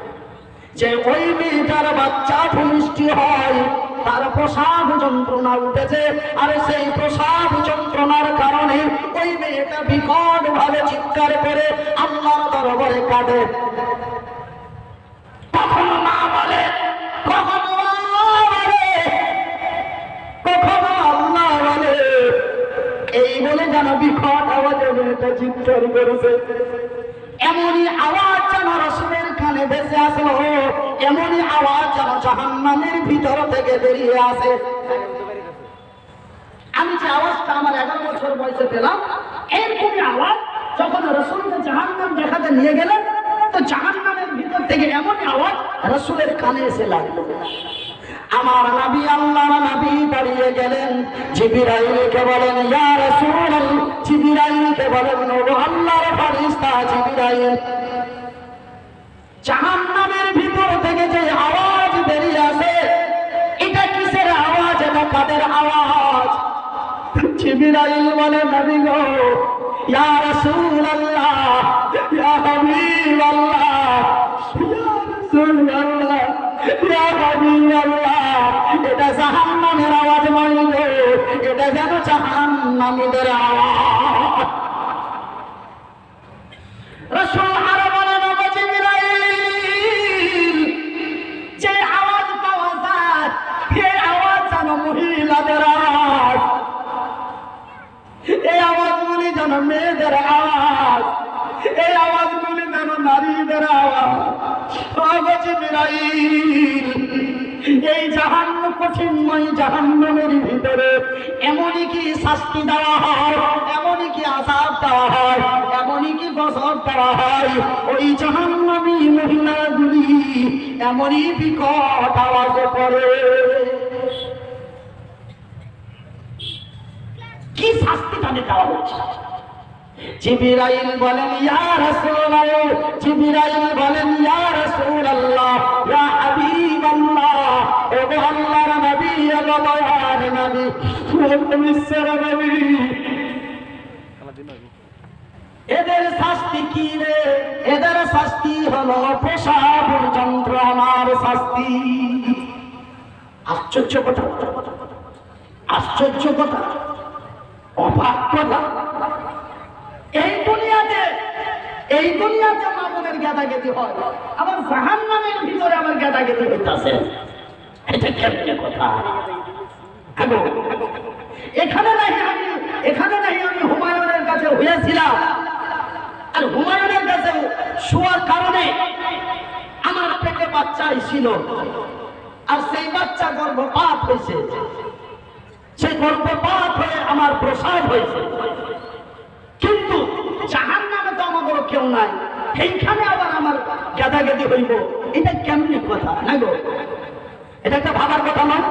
যে ওই মেয়েটার বাচ্চা ভূমিষ্ঠি হয়, তার প্রসাব যন্ত্রণা উঠেছে, আর সেই প্রসাব যন্ত্রণার কারণে ওই মেয়েটা বিকট ভাবে চিৎকার করে আল্লাহর দরবারে কাঁদে। কখনো না বলে, কখনো বলে, কখনো আল্লাহ বলে, এই বলে যেন বিকট আওয়াজে মেয়েটা চিৎকার করেছে। এমনই আওয়াজ যেন রাসূলের কানে ভেসে আসলো, এমনই আওয়াজ যেন জাহান্নামের ভিতর থেকে বেরিয়ে আসে। আমি যে আওয়াজটা আমার 11 বছর বয়সে পেলাম, এরকমই আওয়াজ যখন রাসূলকে জাহান্নাম দেখাতে নিয়ে গেলেন, তো জাহান্নামের ভিতর থেকে এমনই আওয়াজ রাসূলের কানে এসে লাগলো। আমার নবী, আল্লাহর নবী দাঁড়িয়ে গেলেন, জিবরাইলকে বলেন, ইয়া রাসূলুল্লাহ, জিবরাইলকে বলেন, ও আল্লাহর ফেরেশতা জিবরাইল, জাহান্নামের ভিতর থেকে যে আওয়াজ বেরিয়ে আসে, এটা কিসের আওয়াজ? এটা কাদের আওয়াজ? জিবরাইল বলে, নবী গো, ইয়া রাসূলুল্লাহ, ইয়া হাবিবাল্লাহ, ইয়া রাসূলুল্লাহ, ইয়া হাবিবাল্লাহ, এটা জাহান্নামের আওয়াজ নয় গো, এটা যেন জাহান্নামীদের আওয়াজ। রাসূল আরো বলেন, ও জিবরাইল, যে আওয়াজ পাওয়া যায়, এই আওয়াজ যেন মহিলাদের আওয়াজ, এই আওয়াজগুলি যেন মেয়েদের আওয়াজ, এই আওয়াজগুলি যেন নারীদের আওয়াজ। এই জাহান্ন কঠিনময় জাহান্নামের ভিতরে এমনই কি শাস্তি দেওয়া হয়, এমনই কি আযাব দেওয়া হয়, এমনই কি গজব দেওয়া হয়, ওই জাহান্নামী মহিলাগুলি এমনই বিকট আওয়াজ করে। কি শাস্তি তাদের দেওয়া হচ্ছে? জিবরাইল বলেন, ইয়া রাসূলুল্লাহ, জিবরাইল বলেন, ইয়া রাসূলুল্লাহ, ইয়া হাবিবাল্লাহ, ও আল্লাহর নবী, ও দয়ার নবী, ও বিশ্বের নবী, এদের শাস্তি কি রে? এদের শাস্তি হলো প্রসাব যন্ত্রণার শাস্তি। আশ্চর্য কথা, আশ্চর্য কথা, অবাক কথা। এই দুনিয়াতে মামুনের গেদাগেদি হয়, আবার জাহান্নামের ভিতরে আবার গেদাগেদি হইতাছে। এটা কেমন কথা? এখানে নাহি আমি হুমায়ুনের কাছে হয়েছিলাম, আর হুমায়ুনের কাছে শোয়ার কারণে আমার পেটে বাচ্চা ছিল, আর সেই বাচ্চা গর্ভপাত হয়েছে, সেই গর্ভপাত হয়ে আমার প্রসাব হয়েছে। কিন্তু জাহান্নামে তো আমার কেউ নাই, এইখানে আবার আমার গাদাগাদি হইব, এটা কেমনি কথা না গো? এটা একটা ভাবার কথা নয়।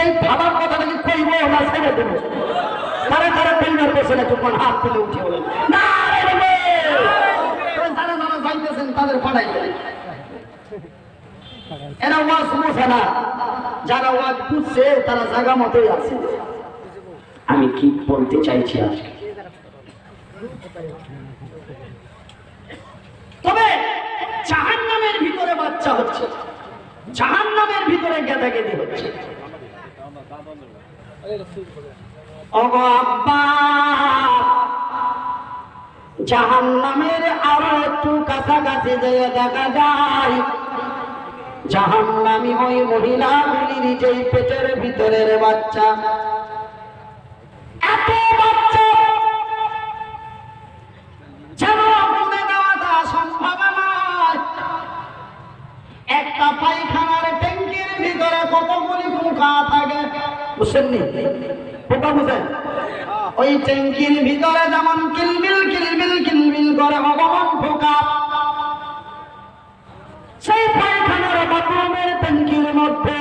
এই ভাবার কথাটাকে কইব না ছেড়ে দেবো? তারা তারা কইবার পেছনে তখন হাত তুলে উঠে বলেন না, যারা যারা যাইতেছেন তাদের পাঠাই। এরা ওয়াজ বুঝে না, যারা ওয়াজ বুঝছে তারা জায়গা মতোই আছে। আমি কি বলতে চাইছি আজকে, তবে জাহান্নামের ভিতরে বাচ্চা হচ্ছে, জাহান্নামের ভিতরে গেদাগেদি হচ্ছে। ওগো আব্বা, জাহান্নামের আরো একটু কাছাকাছি যেয়ে দেখা যায় জাহান্নামী ওই মহিলাগুলির যেই পেটের ভিতরের বাচ্চা, এত বাচ্চা যেন গুণে দেওয়া সম্ভব নয়। একটা পায়খানার ট্যাঙ্কির ভিতরে কতগুলি পোকা থাকে বুঝছেননি? পোকা বুঝেন? ওই ট্যাঙ্কির ভিতরে যেমন কিলবিল কিলবিল কিলবিল করে ভগবান পোকা, সেই পায়খানার বাথরুমের ট্যাঙ্কির মধ্যে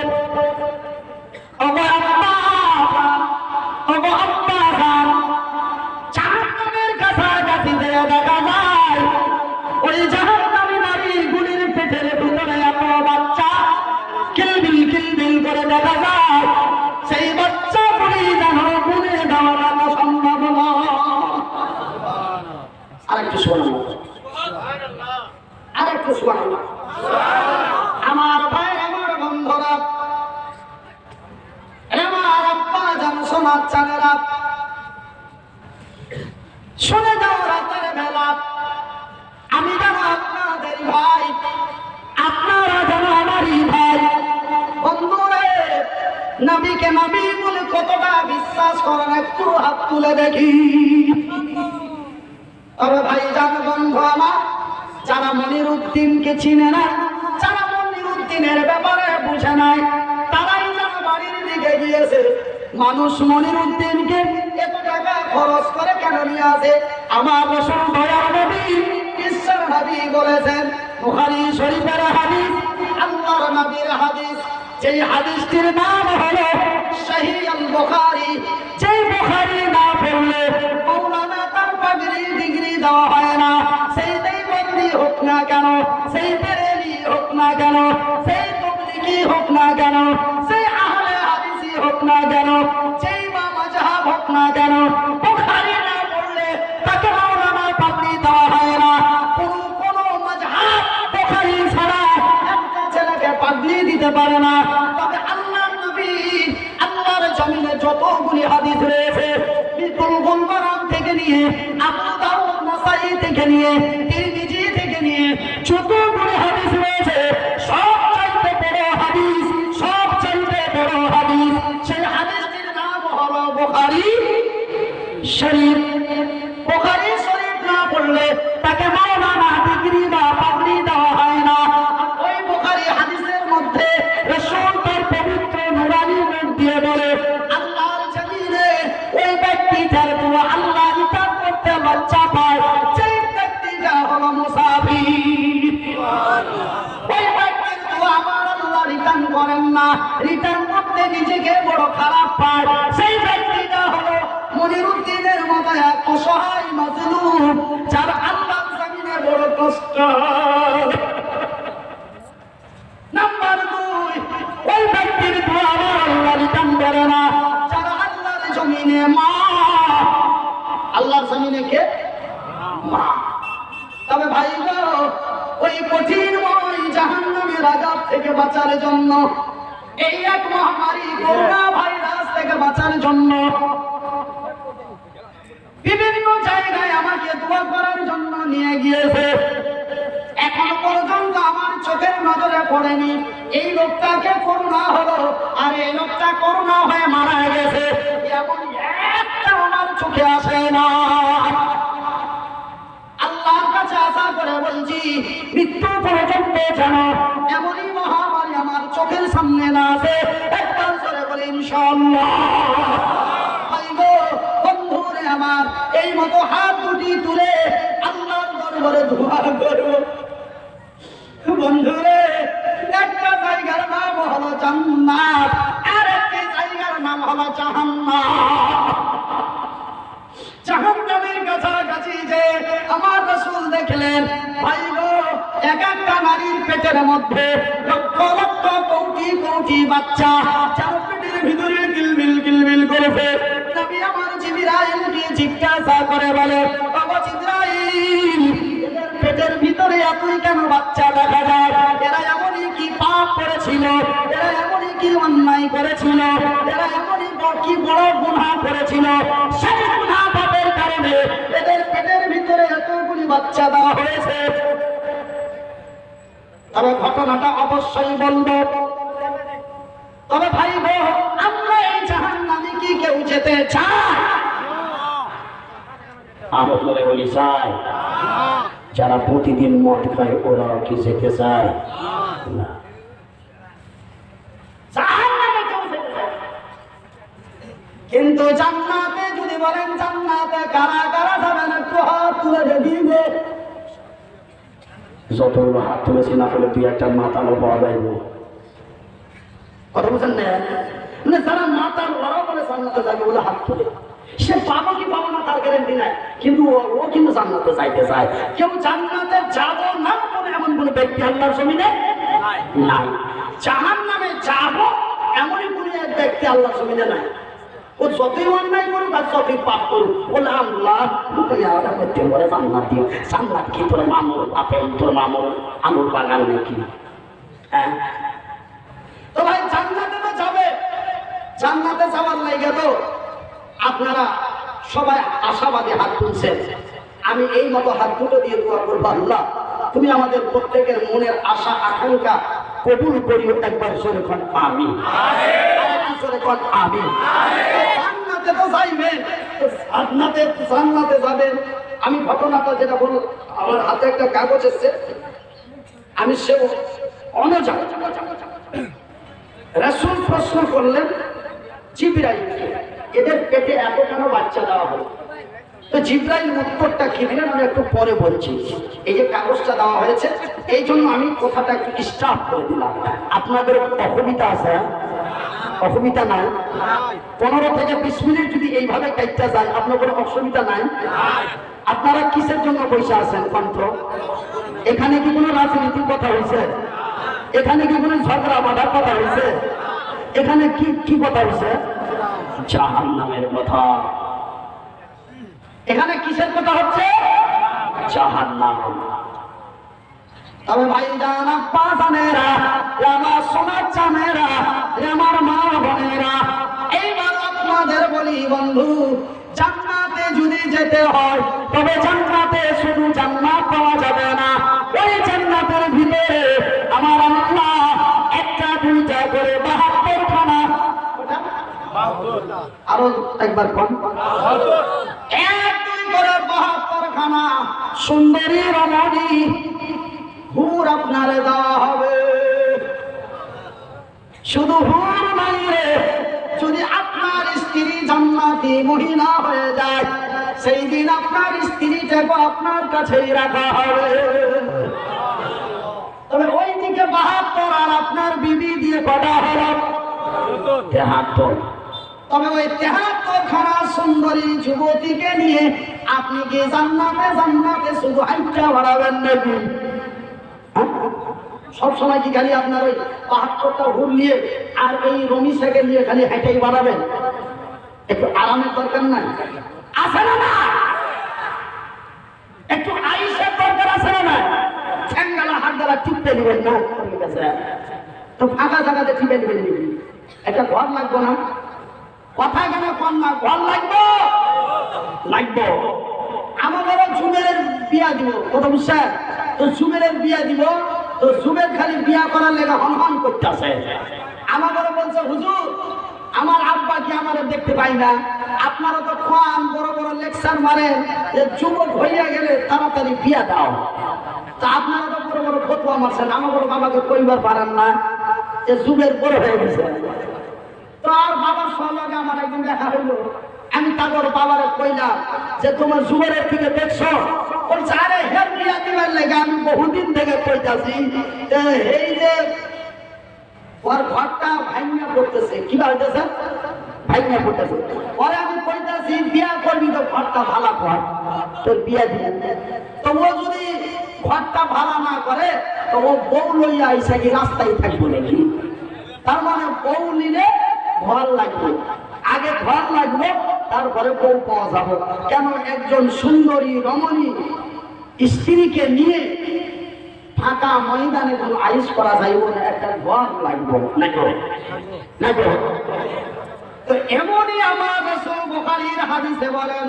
জাহান্নামের কাছাকাছি দেখা যায় ওই জাহান্নামী নারীগুলির পেটের ভিতরে এত বাচ্চা কিলবিল কিলবিল করে দেখা যায়। সেই বাচ্চাগুলি যেন গুণে দেওয়া সম্ভব নয়। আরেকটু শোনো, আরেকটু শোনো আমার ভাই, আমার বন্ধুরা, আমার আব্বা যেন সোনার চানেরা, শুনে যাও রাতের বেলা আমি যেন আপনাদের ভাই, আপনারা যেন আমারই ভাই। বন্ধুরে, নবীকে নবী বলে কতটা বিশ্বাস করেন একটু হাত তুলে দেখি। তবে ভাই জান বন্ধু আমার, যারা মনিরুদ্দিনকে চিনে না, যারা মনিরুদ্দিনের ব্যাপারে বুঝে নাই, তারাই যেন বাড়ির দিকে গিয়েছে। মানুষ মনিরুদ্দিনকে এত টাকা খরচ করে কেন নিয়ে আসে? আমার রাসূল দয়ার নবী ঈশ্বর নবী বলেছেন, বুখারী শরীফের হাদিস, আল্লাহর নবীর হাদিস, যেই হাদিসটির নাম হলো সহিহ আল বুখারী। যেই বুখারী না পড়লে মাওলানা তার পাগড়ি ডিগ্রি দেওয়া হয় না। সেই দেওবন্দি হোক না কেন, সেই বেরেলি হোক না কেন, সেই তাবলীগী হোক না কেন, সেই আহলে হাদিসি হোক না কেন, সেই মাযহাব হোক না কেন, বুখারী না পড়লে তাকে মাওলানা পাগড়ি দেওয়া হয় না। কোন মাযহাব বুখারী ছাড়া একটা ছেলেকে পাগড়ি দিতে পারে না। তবে আল্লাহর নবী, আল্লাহর জমিনে যতগুলি হাদিস রয়েছে, বুলবুল মারাম থেকে নিয়ে, আবু দাউদ, নাসাই থেকে নিয়ে, তিরমিজি থেকে নিয়ে যতগুলি হাদিস রয়েছে, সবচাইতে বড় হাদিস, সবচাইতে বড় হাদিস, সেই হাদিসটির নাম হলো বুখারী শরীফ। বুখারী শরীফ না পড়লে তাকে মাওলানা ডিগ্রি বা পাগড়ি দেওয়া হয় না। ওই বুখারী হাদিসের মধ্যে রাসূল তার পবিত্র নূরানী মুখ দিয়ে বলে, আল্লাহর জমিনে ওই ব্যক্তিটার দোয়া আল্লাহ রিটার্ন করতে লজ্জা পায়, যেই ব্যক্তিটা হলো মুসাফির। ওই ব্যক্তির দোয়া আমার আল্লাহ রিটার্ন করেন না, রিটার্ন করতে নিজেকে বড় খারাপ পায়। সেই ব্যক্তিটা হলো মনিরুদ্দিনের মতো এক অসহায় মাজলুম, যার আল্লাহর জমিনে বড় কষ্ট। নাম্বার 2, ওই ব্যক্তির দোয়া আমার আল্লাহ রিটার্ন করে না, যারা আল্লাহর জমিনে মা। আল্লাহর জমিনে কে? মা। তবে ভাই গো, ওই কঠিনময় জাহান্নামের আযাব থেকে বাঁচার জন্য, এই এক মহামারী করোনা ভাইরাস থেকে বাঁচার জন্য বিভিন্ন জায়গায় আমাকে দোয়া করার জন্য নিয়ে গিয়েছে। এখন পর্যন্ত আমার চোখের নজরে পড়েনি, এই লোকটাকে করোনা হলো, আর এই লোকটা করোনা হয়ে মারা গেছে, এমন একটা আমার চোখে আসে না। আল্লাহর কাছে আশা করে বলছি, মৃত্যু পর্যন্ত যেন এমনই মহামারী আমার চোখের সামনে না আসে। একবার করে বলি ইনশাআল্লাহ। বন্ধুরে আমার, এই মতো হাত দুটি তুলে আল্লাহর দরবারে দোয়া করো। বন্ধুরে, একটা জায়গার নাম হলো জান্নাত, আর একটা জায়গার নাম হলো জাহান্নাম। জাহান্নামের কাছাকাছি যে আমার রাসূল দেখলেন, ভাই গো, এক একটা নারীর পেটের মধ্যে লক্ষ লক্ষ কোটি কোটি বাচ্চা, যার পেটের ভিতরে কিলবিল কিলবিল করছে। নবী আমার জিবরাইলকে জিজ্ঞাসা করে বলে, বাবা জিবরাইল, এদের পেটের ভিতরে এতই কেন বাচ্চা দেখা যায়? এরা এমনই কি পাপ করেছিল? এরা এমনই কি অন্যায় করেছিল? এরা এমনই কি বড় গুনাহ করেছিল? সেই গুনাহ পাপের কারণে এদের পেটের ভিতরে এতগুলি বাচ্চা দেওয়া হয়েছে। তবে ঘটনাটা অবশ্যই বলবো। তবে ভাই গো, আমরা এই জাহান্নামে কি কেউ যেতে চাই? আমরা বলি চাই। যারা প্রতিদিন মদ খায় ওরা কি যেতে চায় না? জাহান্নামে কেউ যেতে চায়, কিন্তু জান্নাতে যদি বলেন জান্নাতে কারা কারা যাবেন, একটু হাত তুলে দিবে। যতগুলো হাত তুলেছি না হলে দুই একটা মাতালো পাওয়া যাইবে। কথা বুঝেন না? মানে যারা মাতাল ওরাও বলে জান্নাতে যাবে বলে হাত তুলে, সে পাবো কি পাবো না তার গ্যারান্টি নাই, কিন্তু ও কিন্তু জান্নাতে যাইতে চায়। কেউ জান্নাতে যাবো না বলে এমন কোন ব্যক্তি আল্লাহর জমিনে নাই। জাহান্নামে যাবো এমনই কোন এক ব্যক্তি আল্লাহর জমিনে নাই। ও যতই অন্যায় করুক আর যতই পাপ করুক, বলে আল্লাহ তুমি আলাদা করতে বলে জান্নাত দিও। জান্নাত কি তোর মামুর আপেল, তোর মামুর আঙুর বাগান নাকি? হ্যাঁ, তো ভাই জান্নাতে তো যাবে। জান্নাতে যাওয়ার লাগে তো আপনারা সবাই আশাবাদী হাত তুলছেন। আমি এই মতো হাত দুটো দিয়ে দোয়া করবো, আল্লাহ তুমি আমাদের প্রত্যেকের মনের আশা আকাঙ্ক্ষা কবুল করিও। একবার জোরে কোন আমিন, আরেকটু জোরে কোন আমিন। জান্নাতে তো যাইবেন, জান্নাতে যাবেন। আমি ঘটনাটা যেটা বল, আমার হাতে একটা কাগজ এসছে, আমি সে অনুযায়ী রাসূল প্রশ্ন করলেন জিবরাইলকে, এদের পেটে এত কেন বাচ্চা দেওয়া হলো? তো জিবরাইল উত্তরটা কি দিলেন আমি একটু পরে বলছি। এই যে কাগজটা দেওয়া হয়েছে, এই জন্য আমি কথাটা একটু স্টার্ট করে দিলাম। আপনাদের অসুবিধা আছে? অসুবিধা নাই? 15 থেকে 20 মিনিট যদি এইভাবে কাটতে যায় আপনার কোনো অসুবিধা নাই? আপনারা কিসের জন্য বসে আছেন কণ্ঠ? এখানে কি কোনো রাজনীতির কথা হয়েছে? এখানে কি কোনো ঝগড়া বাঁধার কথা হয়েছে? এখানে কি কি কথা হয়েছে? জাহান্নামের কথা। এখানে কিসের কথা হচ্ছে? জাহান্নাম। তবে ভাই জানা পাজানেরা, আমার সোনার চামেরা, আমার মা বোনেরা, এইবার আপনাদের বলি বন্ধু, জান্নাতে যদি যেতে হয় তবে জান্নাতে শুধু জান্নাত পাওয়া যাবে না, ওই জান্নাতের ভিতরে আমার আল্লাহ একটা দুইটা করে 72 খানা, আরো একবার কোন, এক দুই করে 72 খানা সুন্দরী রমণী হুর আপনারে দেওয়া হবে। শুধু হুর নাই রে, যদি আপনার স্ত্রী জান্নাতি মহিলা হয়ে যায়, সেই দিন আপনার স্ত্রীটাকে আপনার কাছেই রাখা হবে। তবে ওই দিকে 72 আর আপনার বিবি দিয়ে কটা হলো 73। তবে ওই 73 খানা সুন্দরী যুবতীকে নিয়ে আপনি কি জান্নাতে শুধু হাইটটা বাড়াবেন নাকি? সব সময় কি খালি আপনার ওই 72টা হুর নিয়ে আর এই রমিসাকে নিয়ে খালি হাইটাই বাড়াবেন? একটু আরামের দরকার নাই? আছে না? না একটু আইসের দরকার আছে না? ঠ্যাঙ্গালা হাতগালা টিপতে দিবেন না, তো ফাঁকা জায়গাতে টিপে দিবেন। একটা ঘর লাগবো না? কথা কেন কম না, ঘর লাগবো লাগবো। আমাদেরও ঝুমেরের বিয়া দিব, কথা বুঝছেন? তো ঝুমেরের বিয়া দিব, তো যুগের খালি বিয়া করার লেগে হনহন করতেছে। আমাকে বলছে হুজুর আমার আব্বা কি আমারে দেখতে পাই না, আপনারা তো কোন বড় বড় লেকচার মারেন যে যুবক হইয়া গেলে তাড়াতাড়ি বিয়া দাও, তা আপনারা তো বড় বড় ফতোয়া মারছেন, আমার বড় বাবাকে কইবার পারেন না যে যুগের বড় হয়ে গেছে। তো আর বাবার সঙ্গে আমার একদিন দেখা হইলো, আমি তারপর বাবারে কইলাম যে তোমার যুগের দিকে দেখছো, বলছে আরে হের বিয়া দিবার লেগে আমি বহুদিন থেকে কইতাছি, এই যে ওর ঘরটা ভাঙিয়া পড়তেছে, কি হইতেছে ভাঙিয়া পড়তেছে, পরে আমি কইতাছি বিয়া করবি তো ঘরটা ভালো কর, তোর বিয়া দিবেন। তো ও যদি ঘরটা ভালো না করে তো ও বউ লইয়া আইসা কি রাস্তায় থাকবো নাকি? তার মানে বউ নিলে ঘর লাগবে, আগে ঘর লাগবে তারপরে বউ পাওয়া যাবে। কেন একজন সুন্দরী রমণী স্ত্রীকে নিয়ে ফাঁকা ময়দানে কোনো আইস করা যাইব না, একটা ঘর লাগবে না। তো এমনই আমার রাসূল বুখারীর হাদিসে বলেন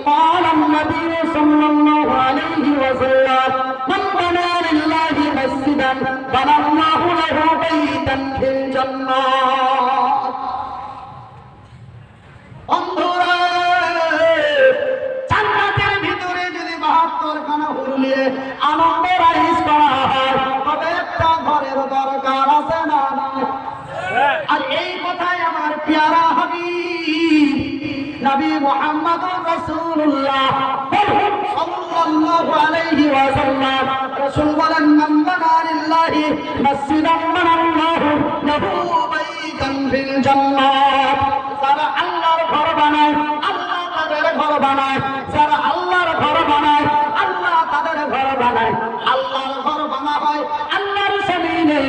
ক্বালান নবী সাল্লাল্লাহু আলাইহি ওয়াসাল্লাম মান বানা লিল্লাহি মাসজিদান বানাল্লাহু লাহু বাইতান ফিল জান্নাহ। বন্ধুরা জান্নাতের ভিতরে যদি ৭২ খানা হুরলিয়ে আনন্দের আইস করা হয় তবে একটা ঘরের দরকার আছে না? আর এই কথাই আমার প্যারা হাবিব নবী মুহাম্মদুর রাসূলুল্লাহ সাল্লাল্লাহু আলাইহি ওয়াসাল্লাম রাসূল বলেন মান বানা লিল্লাহি মাসজিদান বানাল্লাহু লাহু বাইতান ফিল জান্নাহ। যারা আল্লাহর ঘর বানায় আল্লাহ তাদের ঘর বানায়, যারা আল্লাহর ঘর বানায় আল্লাহ তাদের ঘর বানায়। আল্লাহর ঘর বানা হয় আল্লাহর জমিনে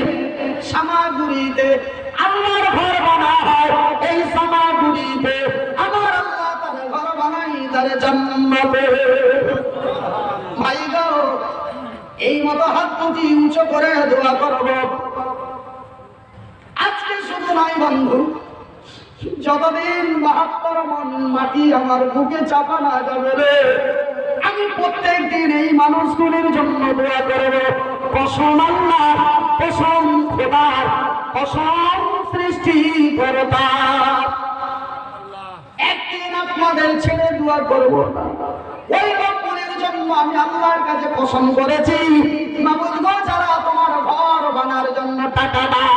সামাগুড়িতে, আল্লাহর ঘর বানা হয় এই সামাগুড়িতে, আমার আল্লাহ তাদের ঘর বানাই তাদের জান্নাতে। ভাই গো এই মতো হাত দুটি উঁচু করে দোয়া করব। আজকে শুধু নয় বন্ধু, যতদিন ৭২ মন মাটি আমার বুকে চাপা না যাবে রে, আমি প্রত্যেক দিন এই মানুষগুলির জন্য দোয়া করব। কসম আল্লাহ, কসম খোদার, কসম সৃষ্টিকর্তা, একদিন আপনাদের ছেড়ে দোয়া করব না। ওই লোকগুলির জন্য আমি আল্লাহর কাছে কসম করেছি, মাবুদ গো যারা তোমার ঘর বানার জন্য টাকা দাও,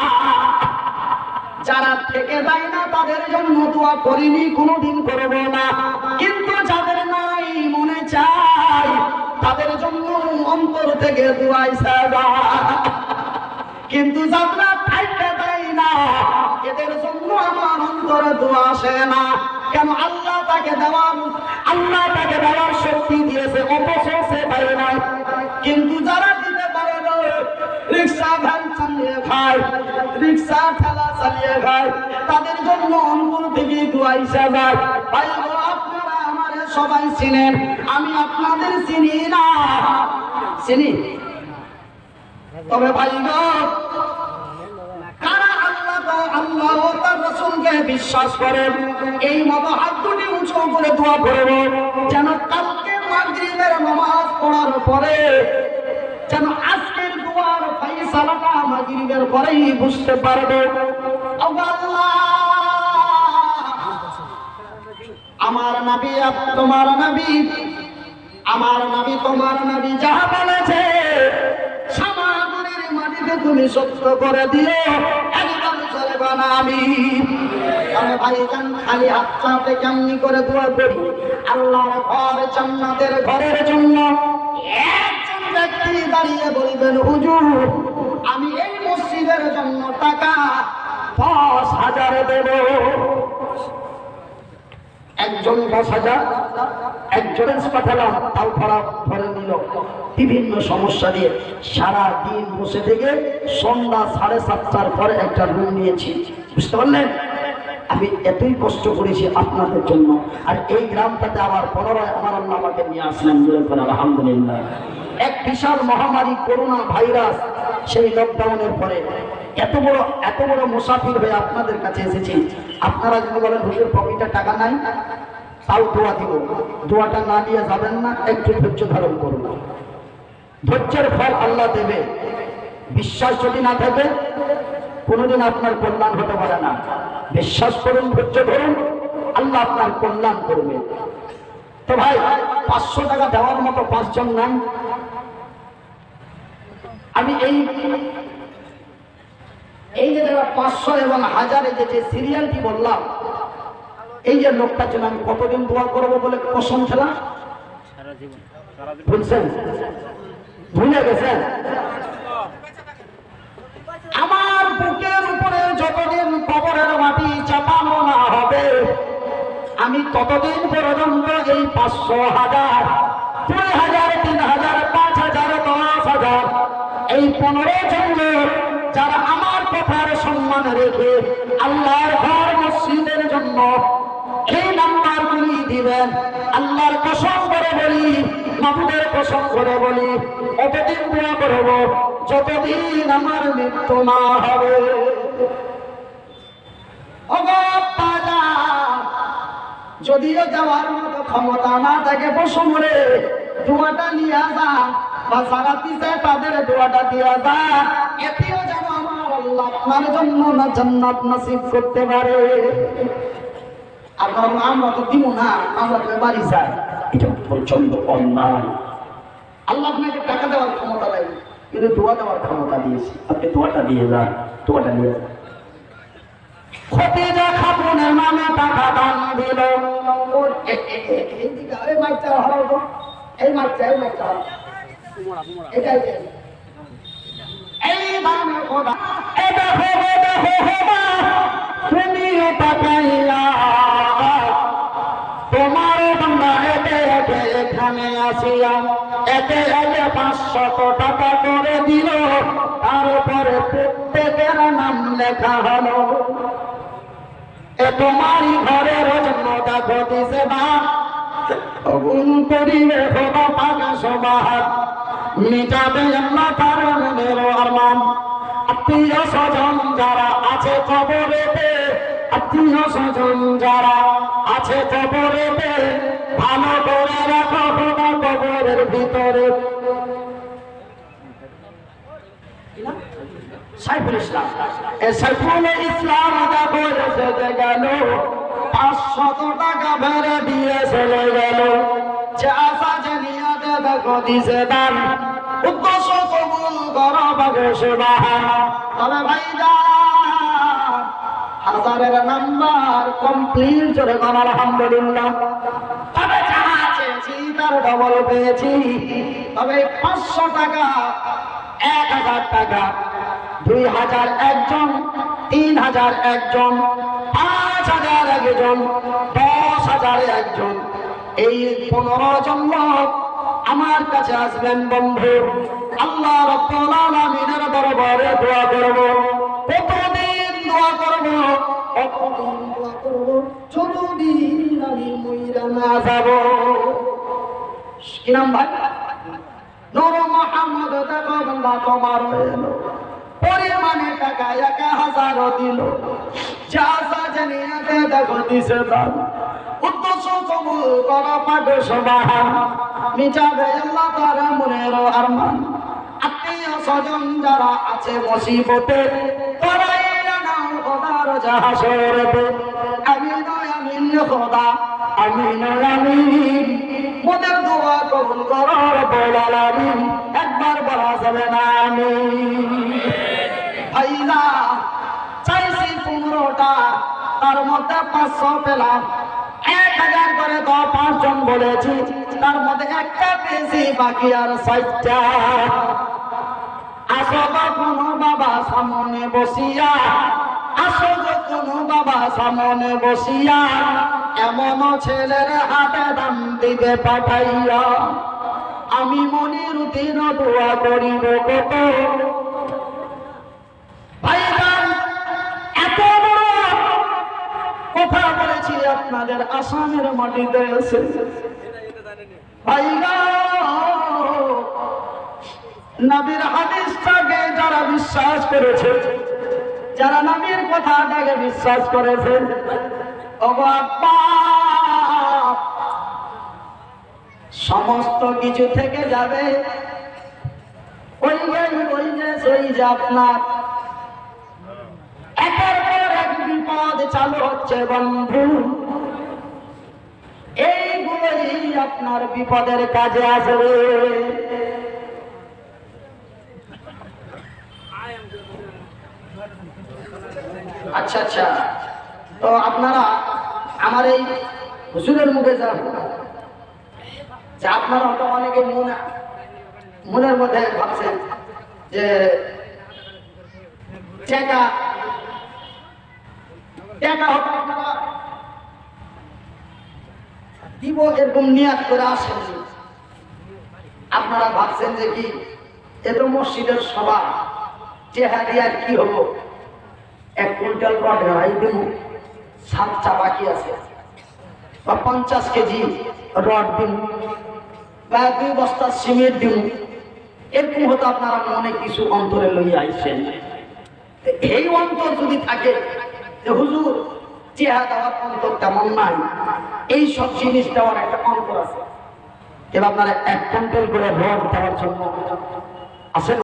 যারা থেকে দেয় না তাদের জন্য দোয়া করিনি, কোনোদিন করব না। কিন্তু যাদের নাই মনে চাই তাদের জন্য অন্তর থেকে দোয়াই সাদা। কিন্তু যারা থেকে দেয় না এদের জন্য আমার অন্তরে দোয়া আসে না। কেন? আল্লাহ তাকে দেওয়ার শক্তি দিয়েছে, অথচ সে পারে না। কিন্তু যারা দিতে পারে না, রিক্সা ভ্যান চালিয়ে খায়, রিক্সা ঠেলা চালিয়ে খায়, তাদের জন্য অন্তর থেকে দোয়া হিসেবে যায়। ভাই আপনারা আমারে সবাই চিনেন, আমি আপনাদের চিনি না, চিনি। তবে ভাই কারা আল্লাহ ও তার রাসূলকে বিশ্বাস করেন এই মতো হাত দুটি উঁচু করে দোয়া করব, যেন কালকে মাগরিবের নামাজ পড়ার পরে যেন আজকের দোয়ার ফয়সালাটা মাগরিবের পরেই বুঝতে পারবে। আল্লাহ আমার নবী তোমার নবী, আমার নবী তোমার নবী যা বলেছে সামাগুড়ির মাটিতে তুমি সত্য করে দিও, একদম চলবে না। আমি ভাইজান খালি হাত চাপে কেমনি করে দোয়া করি আল্লাহর ঘর জান্নাতের ঘরের জন্য। একজন ব্যক্তি দাঁড়িয়ে বলবেন হুজুর আমি এই মসজিদের জন্য টাকা 10,000 দেব। একজন 10,000, একজন পাঠালাম, তাও ভাড়া ধরে নিল। বিভিন্ন সমস্যা দিয়ে সারা দিন বসে থেকে সন্ধ্যা 7:30টার পরে একটা রুম নিয়েছি। বুঝতে পারলেন? আমি এতই কষ্ট করেছি আপনাদের জন্য। আর এই গ্রামটাতে আমার পুনরায় আমার আল্লাহ আমাকে নিয়ে আসলেন, আলহামদুলিল্লাহ। এক বিশাল মহামারী করোনা ভাইরাস, সেই লকডাউনের পরে এত বড় মুসাফির হয়ে আপনাদের কাছে এসেছি। আপনারা যদি বলেন হুজুর পকেটে টাকা নাই, তাও দোয়া দিব। দোয়াটা না দিয়ে যাবেন না, একটু ধৈর্য ধারণ করুন। ধৈর্যের ফল আল্লাহ দেবে। বিশ্বাস যদি না থাকে কোনোদিন আপনার কল্যাণ হতে পারে না। বিশ্বাস করুন, ধৈর্য ধরুন, আল্লাহ আপনার কল্যাণ করবে। তো ভাই 500 টাকা দেওয়ার মতো 5 জন নাই? আমি এই যে 500 এবং 1000 যে সিরিয়ালটি বললাম, এই যে লোকটার জন্য আমি কতদিন দোয়া করবো বলে কসম খেলাম, বুঝছেন? ভুলে গেছেন? আমার বুকের উপরে যতদিন কবরের মাটি চাপানো না হবে, আমি ততদিন পর্যন্ত এই 500, 1000, 2000, 3000, 5000, 10,000 এই 15 জন লোক যারা আমার কথার সম্মান রেখে আল্লাহর ঘর মসজিদের জন্য এই নাম্বারগুলি দিবেন, আল্লাহর কসম করে বলি, মাহবুবের কসম করে বলি, অতদিন দোয়া করব যতদিন আমার মৃত্যু না হবে। যদিও যাওয়ার মতো ক্ষমতা না থাকে বসমরে দোয়াটা নিয়ে যা, বা যারা দিছে তাদের দোয়াটা দিয়ে যা, এতেও যেন আমার আল্লাহ আপনার জন্য না জান্নাত নসিব করতে পারে। আপনার আমরা তো দিব না, আমরা তো বাড়ি যাই, এটা প্রচন্ড অন্যায়। আল্লাহ আপনাকে টাকা দেওয়ার ক্ষমতা নাই, কিন্তু দোয়া দেওয়ার ক্ষমতা দিয়েছি। আপনি দোয়াটা দিয়ে যান, দোয়াটা নিয়ে যান। খতিজা খাতুনের নামে টাকা দান দিল। এই মাইকটা হলো তো, এই মাইকটা এটাই এই দামে খোদা, এটা হবে তুমি তাকাইয়া তোমার বান্দা এতে এখানে আসিয়া এতে 500 টাকা করে দিল, তারপরে প্রত্যেকের নাম লেখা হলো। এ তোমারই ঘরের জন্য দেখো দিছে না অগুন করিবে খোদা পাকা সবার, মিটাবে আল্লাহ তার মনের আরমান। আত্মীয় স্বজন যারা আছে কবরেতে, আত্মীয় স্বজন যারা আছে কবরেতে, ভালো করে রাখো খোদা কবরের ভিতরে। সাইফুল ইসলাম, সাইফুল ইসলাম দেখো এসে গেল, 500 টাকা ভরে দিয়ে চলে গেল। যে আশা যে নিয়াতে দেখো দিছে দান, উদ্দেশ্য কবুল করো বাগে সুবহান। তবে ভাই যান 1000-এর নাম্বার কমপ্লিট করে কোন আলহামদুলিল্লাহ। তবে যা চেয়েছি তার ডবল পেয়েছি। তবে 500 টাকা, 1000 টাকা, 2000 একজন, 3000 একজন, 5000 একজন, 10,000 একজন, এই 15 জন লোক আমার কাছে আসবেন বন্ধু। আল্লাহ রাব্বুল আলামিনের দরবারে দোয়া করব, কতদিন দোয়া করব, কতদিন দোয়া করব, যতদিন আমি মইরা না যাব। কি নাম ভাই? নূর মোহাম্মদ। দেখো আল্লাহ তোমার এলো, পরিমাণে টাকা 1000 দিল, যা যা জানিয়াতে দেখো দিছে দান, উদ্দেশ্য কবুল করো পাবে সুবহান। মিটাবে আল্লাহ তার মনের আরমান। আত্মীয় স্বজন যারা আছে মুসিবতে, করাই নাও খোদার জাহাসরতে। আমিন আমিন খোদা, আমিন আমিন। মোদের দোয়া কবুল করো রব্বুল আলামিন। একবার বলা যাবে না আমিন? ভাইরা চাইছি 15টা, তার মধ্যে 500 পেলাম। 1000 করে তো 5 জন বলেছি, তার মধ্যে একটা পেয়েছি, বাকি আর 60টা। আসো কোনো বাবা সামনে বসিয়া, আসো কোনো বাবা সামনে বসিয়া, এমন ছেলের হাতে দাম দিবে পাঠাইয়া। আমি মনির দিন দোয়া করিব কত। ভাইজান এত বড় কথা বলেছি আপনাদের আসামের মাটিতে এসে। নবীর হাদিসটাকে যারা বিশ্বাস করেছে, যারা নবীর কথাটাকে বিশ্বাস করেছে, সমস্ত কিছু থেকে যাবে। ওই যে এই যে আপনার একের পর এক বিপদ চালু হচ্ছে বন্ধু, এইগুলোই আপনার বিপদের কাজে আসবে। আচ্ছা আচ্ছা, তো আপনারা আমার এই হুজুরের মুখে যান যে আপনারা হয়তো অনেকে মনের মধ্যে ভাবছেন যে টাকা হয়তো আপনারা দিব এরকম নিয়াত করে আসেন। আপনারা ভাবছেন যে কি এত মসজিদের সভা চেহারা দিয়ে আর কি হবো, 1 কুইন্টাল রড গাড়াই দেব, 7টা বাকি আছে, বা 50 কেজি রড দিন, বা 2 বস্তা সিমেন্ট দিন, এরকম হতো আপনারা মনে কিছু অন্তরে লইয়া আইছেন। এই অন্তর যদি থাকে যে হুজুর চেহারা দেওয়ার অন্তর তেমন নাই, এই সব জিনিস দেওয়ার একটা অন্তর আছে, এবার আপনারা 1 কুইন্টাল করে রড দেওয়ার জন্য আসেন।